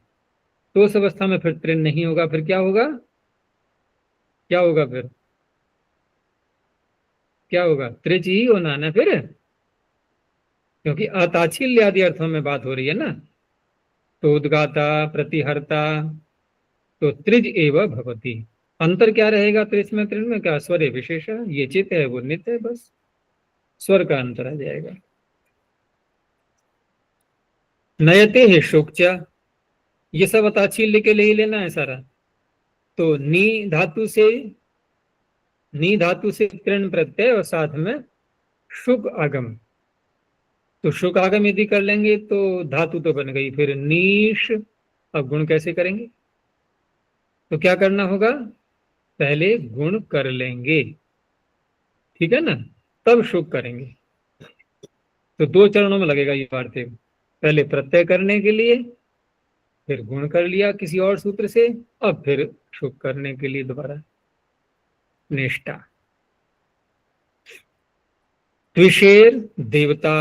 तो उस अवस्था में फिर तृण नहीं होगा, फिर क्या होगा, क्या होगा फिर? क्या होगा? त्रिच ही होना ना फिर, क्योंकि अताच्छिल्य आदि अर्थों में बात हो रही है ना। तो उद्गाता, प्रतिहर्ता, तो त्रिज एव भवति। अंतर क्या रहेगा त्रिच में त्रिन में? क्या स्वर विशेष, ये चित है वो नित्य है, बस स्वर का अंतर आ जाएगा। नयते है शोक्चा, ये सब अताच्छिल्य के लिए ही लेना है सारा। तो नी धातु से त्रिण प्रत्यय और साथ में शुक आगम। तो शुक आगम यदि कर लेंगे तो धातु तो बन गई, फिर नीश। अब गुण कैसे करेंगे? तो क्या करना होगा? पहले गुण कर लेंगे, ठीक है ना, तब शुक करेंगे। तो दो चरणों में लगेगा ये वार्तिक। पहले प्रत्यय करने के लिए, फिर गुण कर लिया किसी और सूत्र से, अब फिर शुक करने के लिए दोबारा निष्ठा। त्विषेर देवता,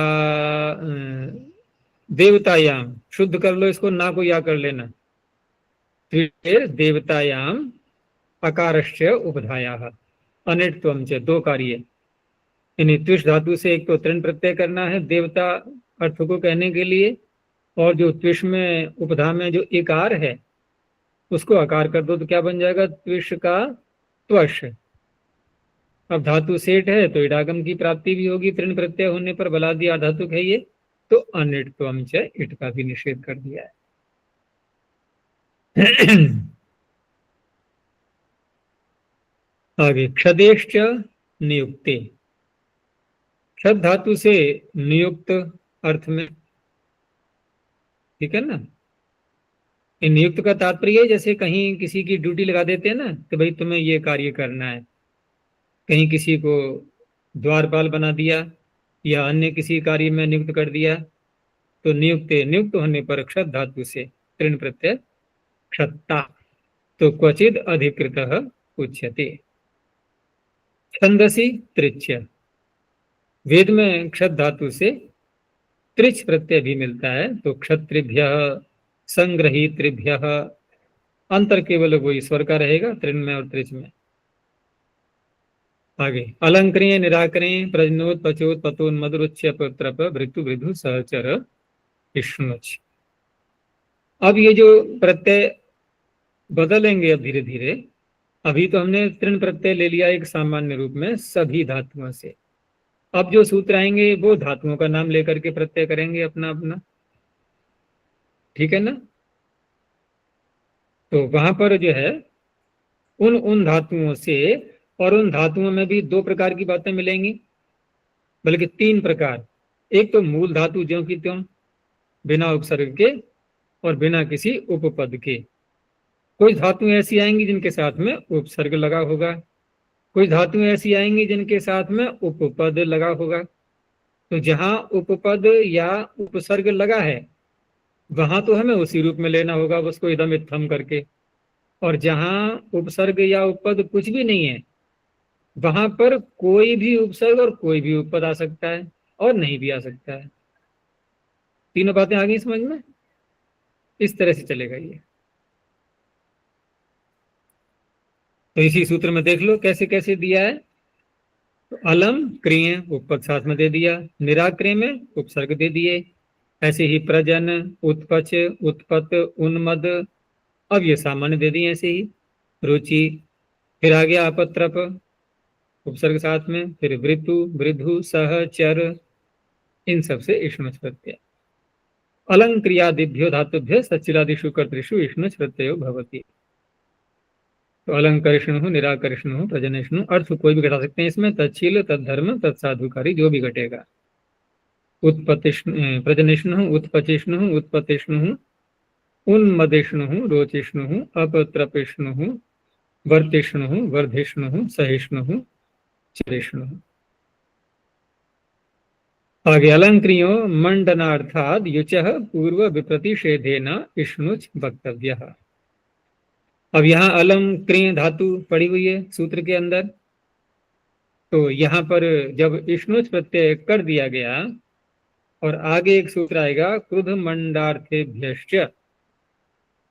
देवतायाम, शुद्ध कर लो इसको, ना को या कर लेना। त्विषेर देवतायाम अकारश्च उपधायाः अनिट्त्वं च, दो कार्य। यानी त्विष धातु से एक तो तृण प्रत्यय करना है देवता अर्थ को कहने के लिए, और जो त्विष में उपधा में जो इकार है उसको आकार कर दो, तो क्या बन जाएगा? त्विष का त्वश। अब धातु सेठ है तो इडागम की प्राप्ति भी होगी तृण प्रत्यय होने पर, बलादि आधातुक है ये, तो अनिट्त्वं च, इट का भी निषेध कर दिया है। आगे क्षदेश्च नियुक्ते, क्षद धातु से नियुक्त अर्थ में, ठीक है ना। ये नियुक्त का तात्पर्य जैसे कहीं किसी की ड्यूटी लगा देते हैं ना कि भाई तुम्हें ये कार्य करना है, कहीं किसी को द्वारपाल बना दिया या अन्य किसी कार्य में नियुक्त कर दिया, तो नियुक्त होने पर क्षत धातु से तृण प्रत्यय क्षत्ता, तो क्वचिद अधिकृतः उच्यते। छंदसी त्रिच्य, वेद में क्षत धातु से त्रिच प्रत्यय भी मिलता है, तो क्षत्रिभ्य संग्रहीतृभ्य, अंतर केवल वही स्वर का रहेगा तृण में और त्रिच में। आगे अलंकृय निराकरें प्रजनोत पचोत पतोन मधुरुच्य पत्रप भृतु वृद्धु सहचर विष्णुच। अब ये जो प्रत्यय बदलेंगे अब धीरे धीरे, अभी तो हमने तृण प्रत्यय ले लिया एक सामान्य रूप में सभी धातुओं से, अब जो सूत्र आएंगे वो धातुओं का नाम लेकर के प्रत्यय करेंगे अपना अपना, ठीक है ना। तो वहां पर जो है उन धातुओं से, और उन धातुओं में भी दो प्रकार की बातें मिलेंगी, बल्कि तीन प्रकार। एक तो मूल धातु ज्यों की त्यों बिना उपसर्ग के और बिना किसी उपपद के। कुछ धातुएं ऐसी आएंगी जिनके साथ में उपसर्ग लगा होगा, कुछ धातुएं ऐसी आएंगी जिनके साथ में उपपद लगा होगा। तो जहां उपपद या उपसर्ग लगा है वहां तो हमें उसी रूप में लेना होगा उसको इदम इत्थम करके, और जहां उपसर्ग या उपपद कुछ भी नहीं है वहां पर कोई भी उपसर्ग और कोई भी उपपद आ सकता है और नहीं भी आ सकता है। तीनों बातें आ गई समझ में? इस तरह से चलेगा ये। तो इसी सूत्र में देख लो कैसे कैसे दिया है। तो अलम क्रिय उपपद साथ में दे दिया, निराक्रिय में उपसर्ग दे दिए, ऐसे ही प्रजन उत्पच उत्पत उन्मद, अब ये सामान्य दे दिए ऐसे ही। रुचि, फिर आ गया अपत्रप उपसर्ग साथ में, फिर वृतु वृद्धु सह चर, इन सब से इष्णुच प्रत्यय। अलंक्रियादिभ्यो धातुभ्य सच्चिलादिषु कर्तृषु इष्णुच प्रत्ययो भवति। तो अलंकरिष्णु निराकरिष्णु प्रजनिष्णु, अर्थ कोई भी घटा सकते हैं इसमें, तच्छील तद्धर्म तत्साधुकारी जो भी घटेगा। उत्पत्तिष्णु प्रजनिष्णु उत्पचिष्णु उत्पत्तिष्णु उन्मदिष्णु रोचिष्णु अपत्रपिष्णु वर्तिष्णु वर्धिष्णु सहिष्णु चिरिष्णु। आगे अलंक्रियो मंडनार्थाद युचः पूर्व विप्रतिषेधेन इष्णुच वक्तव्यः। अब यहाँ अलम क्रिय धातु पड़ी हुई है सूत्र के अंदर, तो यहाँ पर जब इष्णुच प्रत्यय कर दिया गया और आगे एक सूत्र आएगा क्रुध मंडार्थेभ्यश्च,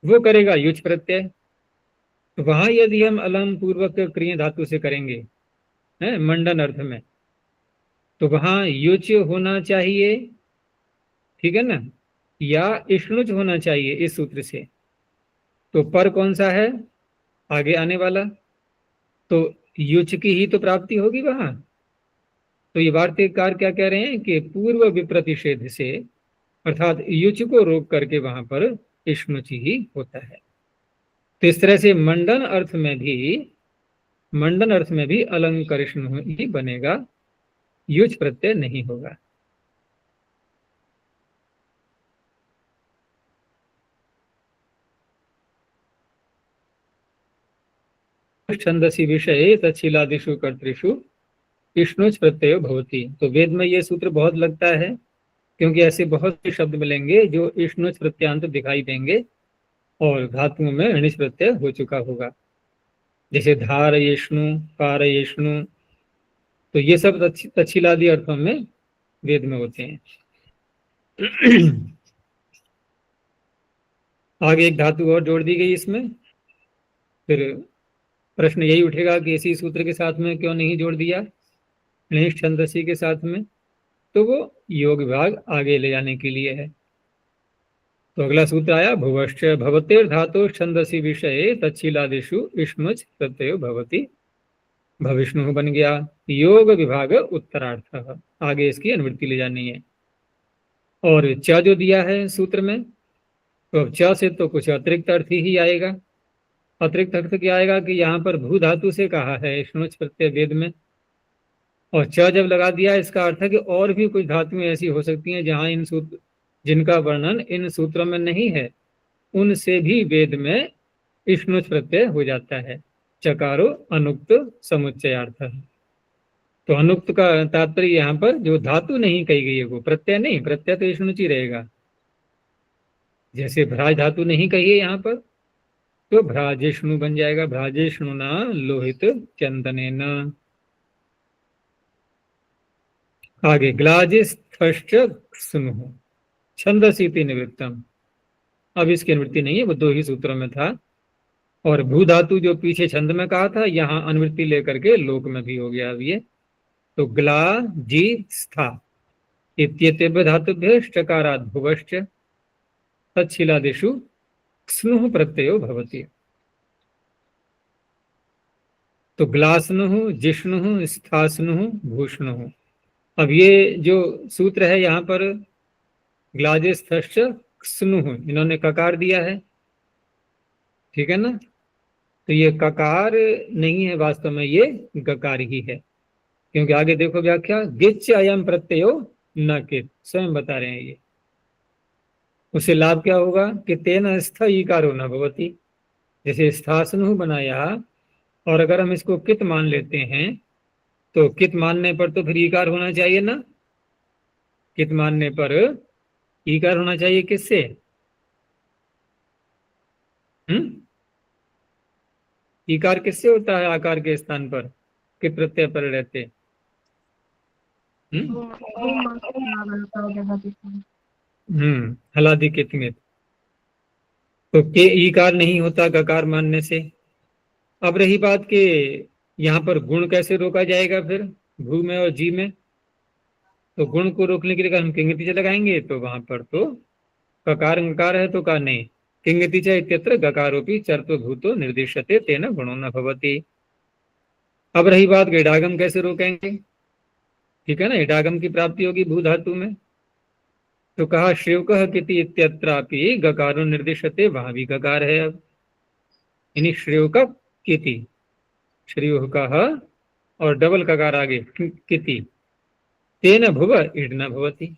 वो करेगा युच प्रत्यय, तो वहां यदि हम अलम पूर्वक क्रिया धातु से करेंगे है मंडन अर्थ में, तो वहां युच होना चाहिए, ठीक है ना, या इष्णुच होना चाहिए इस सूत्र से। तो पर कौन सा है आगे आने वाला, तो युच की ही तो प्राप्ति होगी वहां। तो ये वार्तिककार क्या कह रहे हैं कि पूर्व विप्रतिषेध से अर्थात युच को रोक करके वहां पर इष्णुच ही होता है। तो इस तरह से मंडन अर्थ में भी अलंकरिष्णु ही बनेगा, युच प्रत्यय नहीं होगा। छंदसी विषय तच्छीलादिषु कर्तृषु इष्णुच प्रत्यय भवति। तो वेद में ये सूत्र बहुत लगता है, क्योंकि ऐसे बहुत से शब्द मिलेंगे जो इष्णुच प्रत्यांत दिखाई देंगे और धातुओं में अनिच प्रत्यय हो चुका होगा, जैसे धारयिष्णु, कारयिष्णु। तो ये सब तच्छीलादि अर्थों में वेद में होते हैं। आगे एक धातु और जोड़ दी गई इसमें, फिर प्रश्न यही उठेगा कि इसी सूत्र के साथ में क्यों नहीं जोड़ दिया निष्ठ छंदसी के साथ में। तो वो योग विभाग आगे ले जाने के लिए है। तो अगला सूत्र आया भुवश्च भवतेर धातु छंदसी विषय तच्छीलादिषु इष्णुच प्रत्ययो भवति, भविष्णु बन गया योग विभाग उत्तरार्थ। आगे इसकी अनुवृत्ति ले जानी है। और च जो दिया है सूत्र में, तो अब च से तो कुछ अतिरिक्त अर्थ ही आएगा। अतिरिक्त अर्थ क्या आएगा कि यहाँ पर भू धातु से कहा है इष्णुच प्रत्यय वेद में, और च जब लगा दिया इसका अर्थ है कि और भी कुछ धातुएं ऐसी हो सकती हैं जहां इन सूत्र जिनका वर्णन इन सूत्रों में नहीं है, उनसे भी वेद में इष्णुच प्रत्यय हो जाता है। चकारो अनुक्त समुच्चयार्थ। तो अनुक्त का तात्पर्य यहाँ पर जो धातु नहीं कही गई है वो प्रत्यय नहीं, प्रत्यय तो इष्णुच ही रहेगा। जैसे भ्राज धातु नहीं कही है यहाँ पर, तो भ्राजिष्णु बन जाएगा, भ्राजिष्णुना लोहित चंदनेन। आगे ग्लाजिस्थश्च स्नुः छंदसीति निवृत्तम। अब इसकी अनुवृत्ति नहीं है, वो दो ही सूत्रों में था। और भू धातु जो पीछे छंद में कहा था, यहाँ अनुवृत्ति लेकर के लोक में भी हो गया अब ये। तो ग्ला जी स्था इत्येतेभ्य धातुभ्य चकारात् भुवश्च तच्छीलादिषु स्नुः प्रत्ययो भवति। तो ग्लास्नुः, जिष्णुः, स्थास्नुः, भूष्णुः। अब ये जो सूत्र है यहाँ पर ग्लाजिस्थश्च स्नुः, इन्होंने ककार दिया है, ठीक है ना। तो ये ककार नहीं है, वास्तव में ये गकार ही है, क्योंकि आगे देखो व्याख्या गिच्च अयम प्रत्ययो न कित, स्वयं बता रहे हैं ये। उससे लाभ क्या होगा कि तेन स्थ ईकारो न भवति। जैसे स्थास्नुः बनाया, और अगर हम इसको कित मान लेते हैं तो कित मानने पर तो फिर ईकार होना चाहिए ना। कित मानने पर ईकार होना चाहिए, किससे? ईकार किससे होता है आकार के स्थान पर, कित प्रत्यय पर रहते? हलादि कित में तो के ईकार नहीं होता गकार मानने से। अब रही बात कि यहाँ पर गुण कैसे रोका जाएगा फिर भू में और जी में। तो गुण को रोकने के लिए हम किंगति से लगाएंगे, तो वहां पर तो ककार अंकार है, तो का नहीं किंगति च इत्यत्र गकारोपि चर्तो भूतो निर्दिश्यते तेन गुणो न भवति। अब रही बात इडागम कैसे रोकेंगे, ठीक है ना। इडागम की प्राप्ति होगी भू धातु में, तो कहा श्रेवकः किति इत्यत्रापि गकारो निर्दिश्यते, वहां भी गकार है। अब यानी श्रेवक किति, श्रेयोकः और डबल ककार आगे किति, तेन भुव इड न भवति।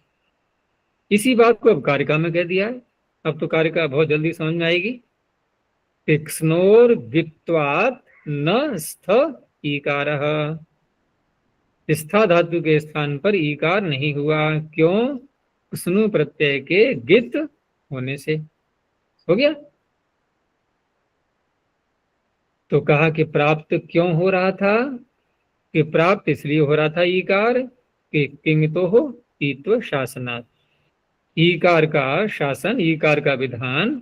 इसी बात को अब कारिका में कह दिया है। अब तो कारिका बहुत जल्दी समझ में आएगी। स्नोर वित्वात् न स्थ ईकारः, स्था धातु के स्थान पर ईकार नहीं हुआ, क्यों? स्नु प्रत्यय के गित होने से। हो गया। तो कहा कि प्राप्त क्यों हो रहा था, कि प्राप्त इसलिए हो रहा था ईकार कि किंग तो हो ईत्व शासनात्, ईकार का शासन, ईकार का विधान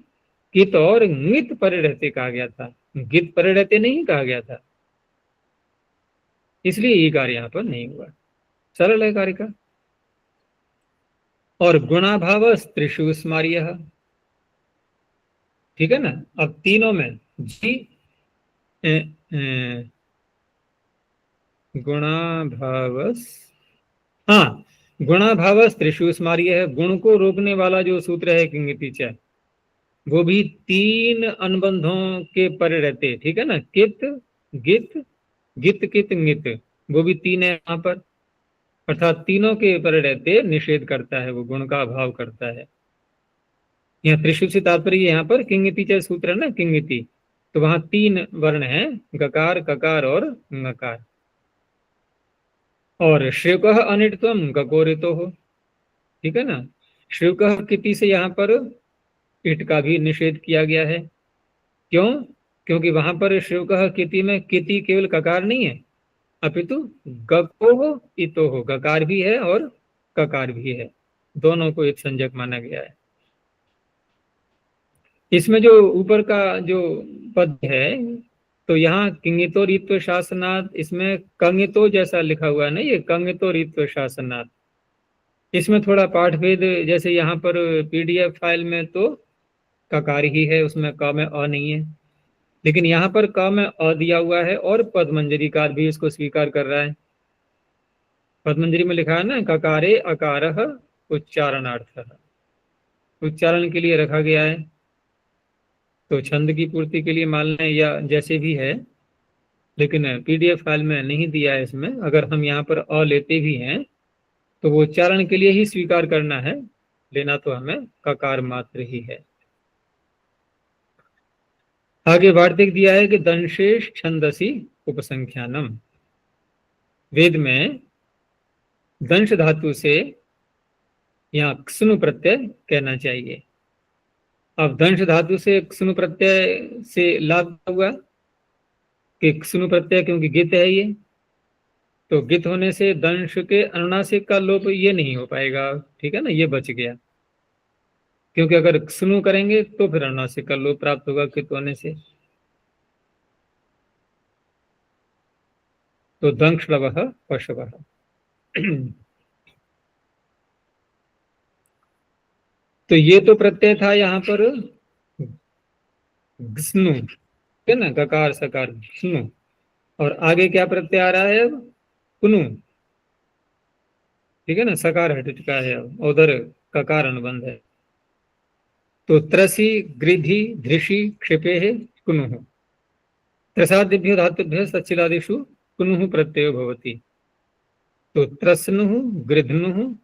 कित और ङित परिणते कहा गया था, गित परिणते नहीं कहा गया था, इसलिए ये कार्य यहाँ पर नहीं हुआ। सरल है कार्य का। और गुणाभाव त्रिषु स्मार्य, ठीक है ना। अब तीनों में जी गुणाभावस, हाँ, गुणाभावस त्रिषु स्मार्य है, गुण को रोकने वाला जो सूत्र है किंगिति च, वो भी तीन अनुबंधों के परे रहते, ठीक है ना। कित गित, गित कित ङित, वो भी तीन है यहाँ पर, अर्थात तीनों के परे रहते निषेध करता है, वो गुण का अभाव करता है। यहाँ त्रिशु से तात्पर्य यहाँ पर किंगिति च सूत्र है ना, किंगिति, तो वहां तीन वर्ण है, गकार ककार और ङकार। और श्रेयकः अनिटत्वम गकोरितो हो, ठीक है ना। श्रेयकः किति से यहाँ पर इट का भी निषेध किया गया है। क्यों? क्योंकि वहां पर श्रेयकः किति में किति केवल ककार नहीं है, अपितु गको हो इतो हो, गकार भी है और ककार भी है, दोनों को एक संज्ञक माना गया है। इसमें जो ऊपर का जो पद है, तो यहाँ किंगितो रीत्व शासनात्, इसमें कंगितो जैसा लिखा हुआ है ना, ये कंगितो रीत्व शासनात्। इसमें थोड़ा पाठभेद, जैसे यहाँ पर पीडीएफ फाइल में तो ककार ही है, उसमें क में अ नहीं है, लेकिन यहाँ पर क में अ दिया हुआ है और पदमंजरीकार भी इसको स्वीकार कर रहा है। पदमंजरी में लिखा है ना, ककारे अकारः उच्चारणार्थः, उच्चारण के लिए रखा गया है। तो छंद की पूर्ति के लिए मान लें या जैसे भी है, लेकिन पीडीएफ फाइल में नहीं दिया है इसमें। अगर हम यहाँ पर अ लेते भी हैं तो वो उच्चारण के लिए ही स्वीकार करना है, लेना तो हमें ककार मात्र ही है। आगे वार्तिक दिया है कि दंशेष छंदसी उपसंख्यानम, वेद में दंश धातु से यहाँ क्ष्णु प्रत्यय कहना चाहिए। अब दंश धातु से क्ष्णु प्रत्यय से लाभ हुआ कि क्ष्णु प्रत्यय, क्योंकि गित है ये, तो गित होने से दंश के अनुनासिक का लोप ये नहीं हो पाएगा, ठीक है ना, ये बच गया। क्योंकि अगर क्ष्णु करेंगे तो फिर अनुनासिक का लोप प्राप्त होगा कित होने से। तो दंशलवः पशवः। तो ये तो प्रत्यय था यहाँ पर घ्नु, ठीक है ना, ककार सकार घ्नु। और आगे क्या प्रत्यय आ रहा है अब? कुनु, ठीक है ना, सकार हट चुका है अब, उधर ककार अनुबंध है। तो त्रसी गृधि धृषि क्षिपे है कुनु, त्रसादिभ्यो धातुभ्यो सच्चिलादिषु कुनु प्रत्ययो भवति। तो त्रस्नु गृध्नु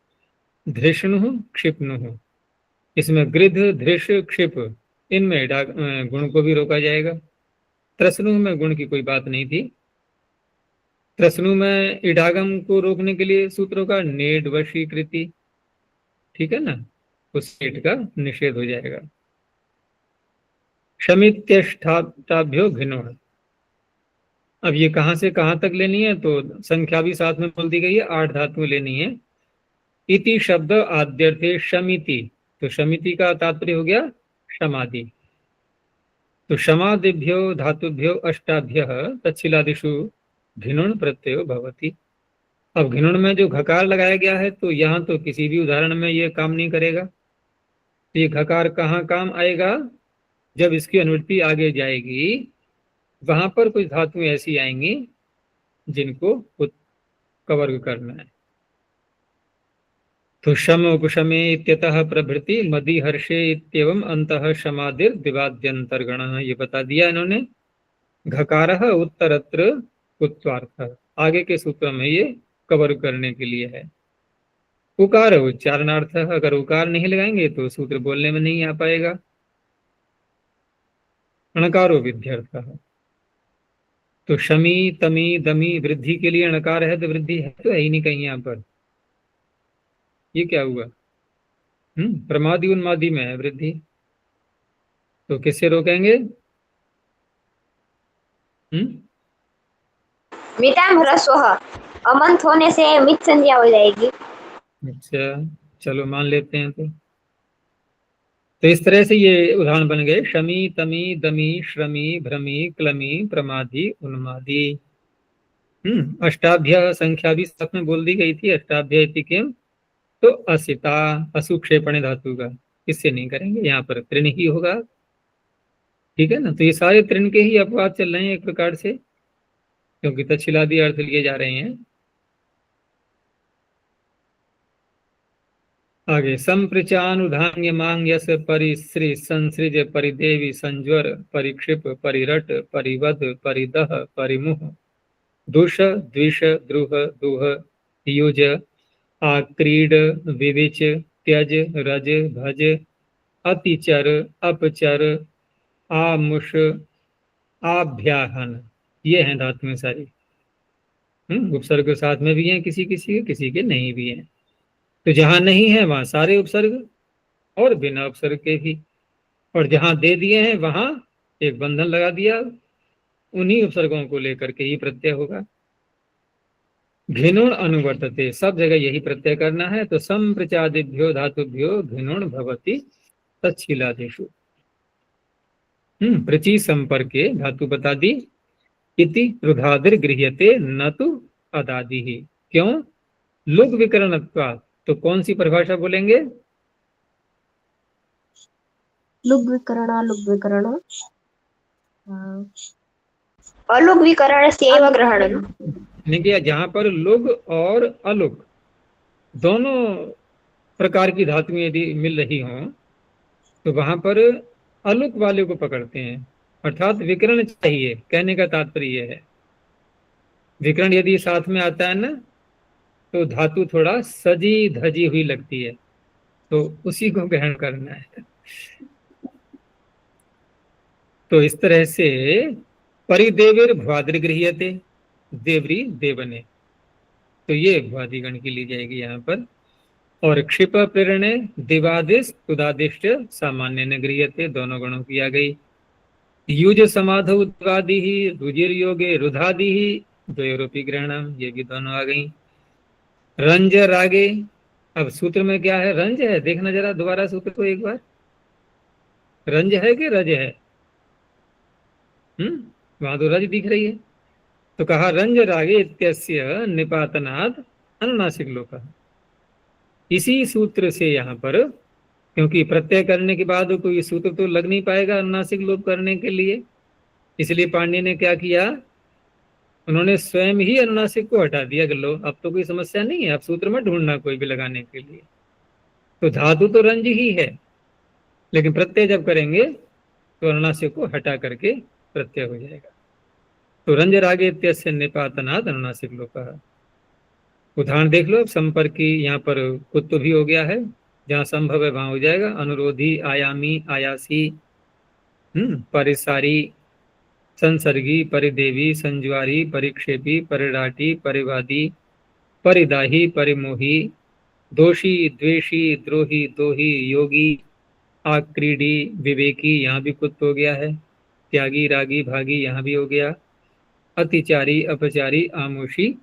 धृष्णु क्षिप्नु, इसमें गृध धृष क्षिप, इनमें गुण को भी रोका जाएगा। त्रस्नु में गुण की कोई बात नहीं थी। त्रस्नु में इडागम को रोकने के लिए सूत्रों का नेड वशीकृति, ठीक है ना, उस नेट का निषेध हो जाएगा। शमित्यष्टाभ्यो घिनो, अब ये कहां से कहां तक लेनी है, तो संख्या भी साथ में बोल दी गई है, 8 धातुएं लेनी है। इति शब्द आद्यर्थे शमिति, तो शमिति का तात्पर्य हो गया क्षमादि। तो क्षमादिभ्यो धातुभ्यो अष्टाभ्यः तच्छिलादिषु घिनुण प्रत्ययो भवति। अब घिनुण में जो घकार लगाया गया है, तो यहाँ तो किसी भी उदाहरण में ये काम नहीं करेगा। तो ये घकार कहाँ काम आएगा? जब इसकी अनुवृत्ति आगे जाएगी, वहां पर कुछ धातुएं ऐसी आएंगी जिनको कवर करना है। तो शम उपशमे इत्यतः प्रभृति मदि हर्षे इत्येवं अंतः शमादिर दिवाद्यंतर्गण, ये बता दिया इन्होंने। घकारः उत्तरत्र उत्वार्थः, आगे के सूत्र में ये कवर करने के लिए है। उकार उच्चारणार्थ, अगर उकार नहीं लगाएंगे तो सूत्र बोलने में नहीं आ पाएगा। अणकारो विध्यर्थः, तो शमी तमी दमी वृद्धि के लिए अणकार है, तो वृद्धि है तो है ही नहीं कहीं यहाँ पर। ये क्या हुआ? प्रमादि उन्मादि में है वृद्धि, तो किससे रोकेंगे? मिताम ह्रस्वः, अमंत होने से मित संज्ञा हो जाएगी। अच्छा, चलो मान लेते हैं। तो तो इस तरह से ये उदाहरण बन गए, शमी, तमी, दमी, श्रमी, भ्रमी, क्लमी, प्रमादी, उन्मादी। अष्टाभ्य संख्या भी साथ में बोल दी गई थी, अष्टाभ्य इति किम, तो असिता, असुक्षेपण धातु का, इससे नहीं करेंगे, यहाँ पर तृण ही होगा। ठीक है ना, तो ये सारे तृण के ही अपवाद चल रहे हैं एक प्रकार से, क्योंकि तच्छिलादि अर्थ लिए जा रहे हैं। आगे, संप्रचानुधान्य मांग यस परिश्री संसृज परिदेवी संज्वर परिक्षिप परिरट परिवद परिदह परिमुह दुष द्विष द्रुह दुह युज आक्रीड विविच त्यज रज भज अतिचर अपचर आमुष आभ्याहन, ये हैं धातुएं सारी। उपसर्ग के साथ में भी हैं, किसी के नहीं भी हैं। तो जहां नहीं है वहां सारे उपसर्ग और बिना उपसर्ग के भी, और जहां दे दिए हैं वहां एक बंधन लगा दिया, उन्हीं उपसर्गों को लेकर के ही प्रत्यय होगा। घिनुण अनुवर्तते, सब जगह यही प्रत्यय करना है। तो संप्रचादिभ्यो धातुभ्यो घिनुण भवति तच्छीलादिषु। प्रचि संपर्के धातु बता दी, इति रुधादिर गृह्यते न तो अदादि ही। क्यों? लुग विकरणत्वात्। तो कौन सी परिभाषा बोलेंगे? लुग विकरण अलुग विकरण से एव ग्रहणम, देखिए जहां पर लुग और अलुग दोनों प्रकार की धातुएं यदि मिल रही हों तो वहां पर अलुग वाले को पकड़ते हैं, अर्थात विकरण चाहिए। कहने का तात्पर्य है विकरण यदि साथ में आता है ना तो धातु थोड़ा सजी धजी हुई लगती है, तो उसी को ग्रहण करना है। तो इस तरह से परिदेवीर भ्वादिर गृह्यते, देवरी देवने, तो ये भ्वादिगण की ली जाएगी यहाँ पर। और क्षिप प्रेरणे दिवादिश तुदादिष्ट सामान्य न गृह्यते, दोनों गणों की आ गई। युज समाधो उत्वादि ही रुजिर योगे रुधादि ही द्वयोरूपी ग्रहणम, ये भी दोनों आ गई। रंज रागे, अब सूत्र में क्या है? रंज है। देखना जरा दोबारा सूत्र को एक बार, रंज है कि रज है? वहां तो रज दिख रही है। तो कहा रंज रागे इत्यस्य निपातनात् अनुनासिक लोक। इसी सूत्र से यहाँ पर, क्योंकि प्रत्यय करने के बाद कोई सूत्र तो लग नहीं पाएगा अनुनासिक लोप करने के लिए, इसलिए पांडे ने क्या किया, उन्होंने स्वयं ही अनुनासिक को हटा दिया कि लो अब तो कोई समस्या नहीं है, अब सूत्र में ढूंढना कोई भी लगाने के लिए। तो धातु तो रंज ही है, लेकिन प्रत्यय जब करेंगे तो अनुनासिक को हटा करके प्रत्यय हो जाएगा। तो रंज रागे इत्यस्य निपातनात् अनुनासिक लोकः। उदाहरण देख लो, संपर्की यहाँ पर कुत्व भी हो गया है, जहाँ संभव है वहां हो जाएगा। अनुरोधी, आयामी, आयासी, परिसारी, संसर्गी, परिदेवी, संज्वारी, परिक्षेपी, परिराटी, परिवादी, परिदाही, परिमोही, दोषी, द्वेषी, द्रोही, दोही, योगी, आक्रीडी, विवेकी, यहाँ भी कुत्व हो गया है। त्यागी, रागी, भागी, यहाँ भी हो गया। अतिचारी, अपचारी, आमोशी,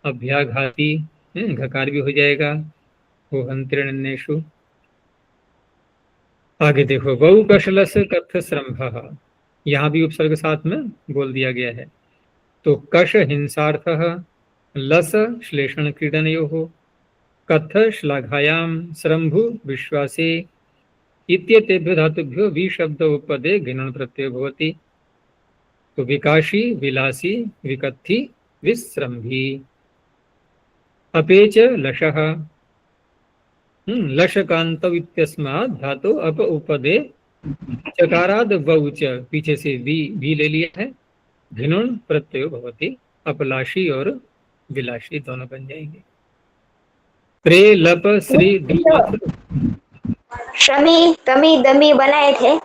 अभ्याघाती, घकार भी हो जाएगा। वो हंत्रिणेषु। आगे देखो, बहु कशलस कथ श्रम्भ, यहाँ भी उपसर्ग साथ में बोल दिया गया है। तो कश हिंसार्थः, लस श्लेषण क्रीडनयोः, कथ श्लाघायाम, श्रम्भु विश्वासे इत्येतेभ्यो धातुभ्यो वि शब्द उपपदे घिनण प्रत्यय भवति। तो विकाशी, विलासी, विकथी, विश्रम्भी। अपेच लशः, लशकांत इत्यस्मात् धातु अप उपदे चकाराद वौच, पीछे से भी ले लिया है, घिनुण प्रत्यय भवति। अपलाशी और विलाशी दोनों बन जाएंगे। प्रे लप श्री शमी, तमी, दमी बनाए थे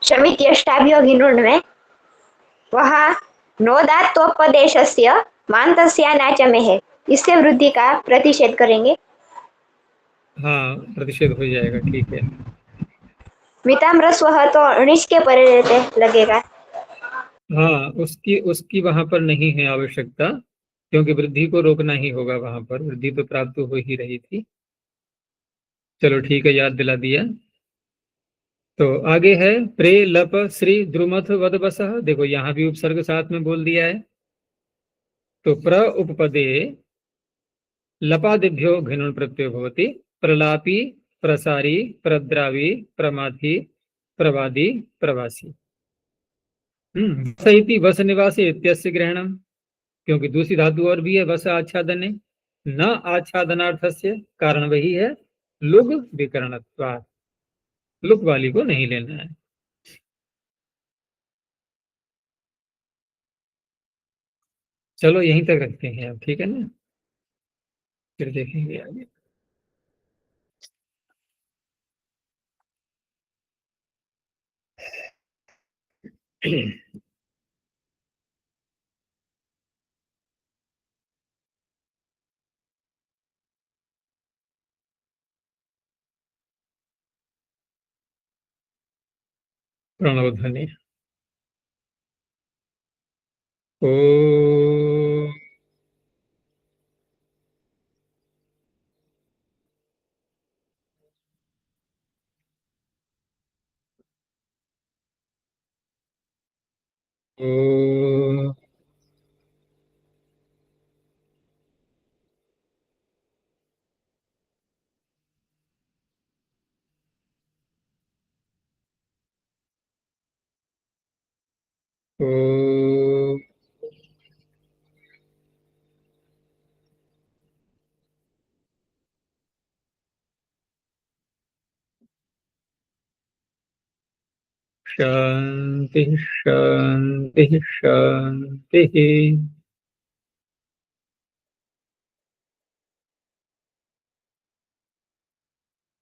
शमित्यष्टाभ्यो घिनुण में, वहाँ नोदात्तोपदेशस्य मान्तस्यानाच में है, इससे वृद्धि का प्रतिषेध करेंगे। हाँ, प्रतिषेध हो जाएगा, ठीक है। मिताम्रस्वः तो अणिच के परे रहते लगेगा। हाँ, उसकी वहां पर नहीं है आवश्यकता, क्योंकि वृद्धि को रोकना ही होगा, वहां पर वृद्धि तो प्राप्त हो ही रही थी। चलो ठीक है, याद दिला दिया। तो आगे है प्रे लप श्री द्रुमथ वद बसः। देखो यहाँ भी उपसर्ग साथ में बोल दिया है। तो प्र उपपदे लपादिभ्यो घिनुन प्रत्ययो भवति। प्रलापी, प्रसारी, प्रद्रावी, प्रमाथी, प्रवादी, प्रवासी। वस इति वस निवासी इत्यस्य ग्रहणम, क्योंकि दूसरी धातु और भी है वस आच्छादने। न आच्छादनार्थस्य, कारण वही है लुग विकरणत्वात्, लुक वाली को नहीं लेना है। चलो यहीं तक रखते हैं अब, ठीक है ना, फिर देखेंगे आगे। प्रणव ध्वनि। ओ ओ ओ शांति शांति शांति।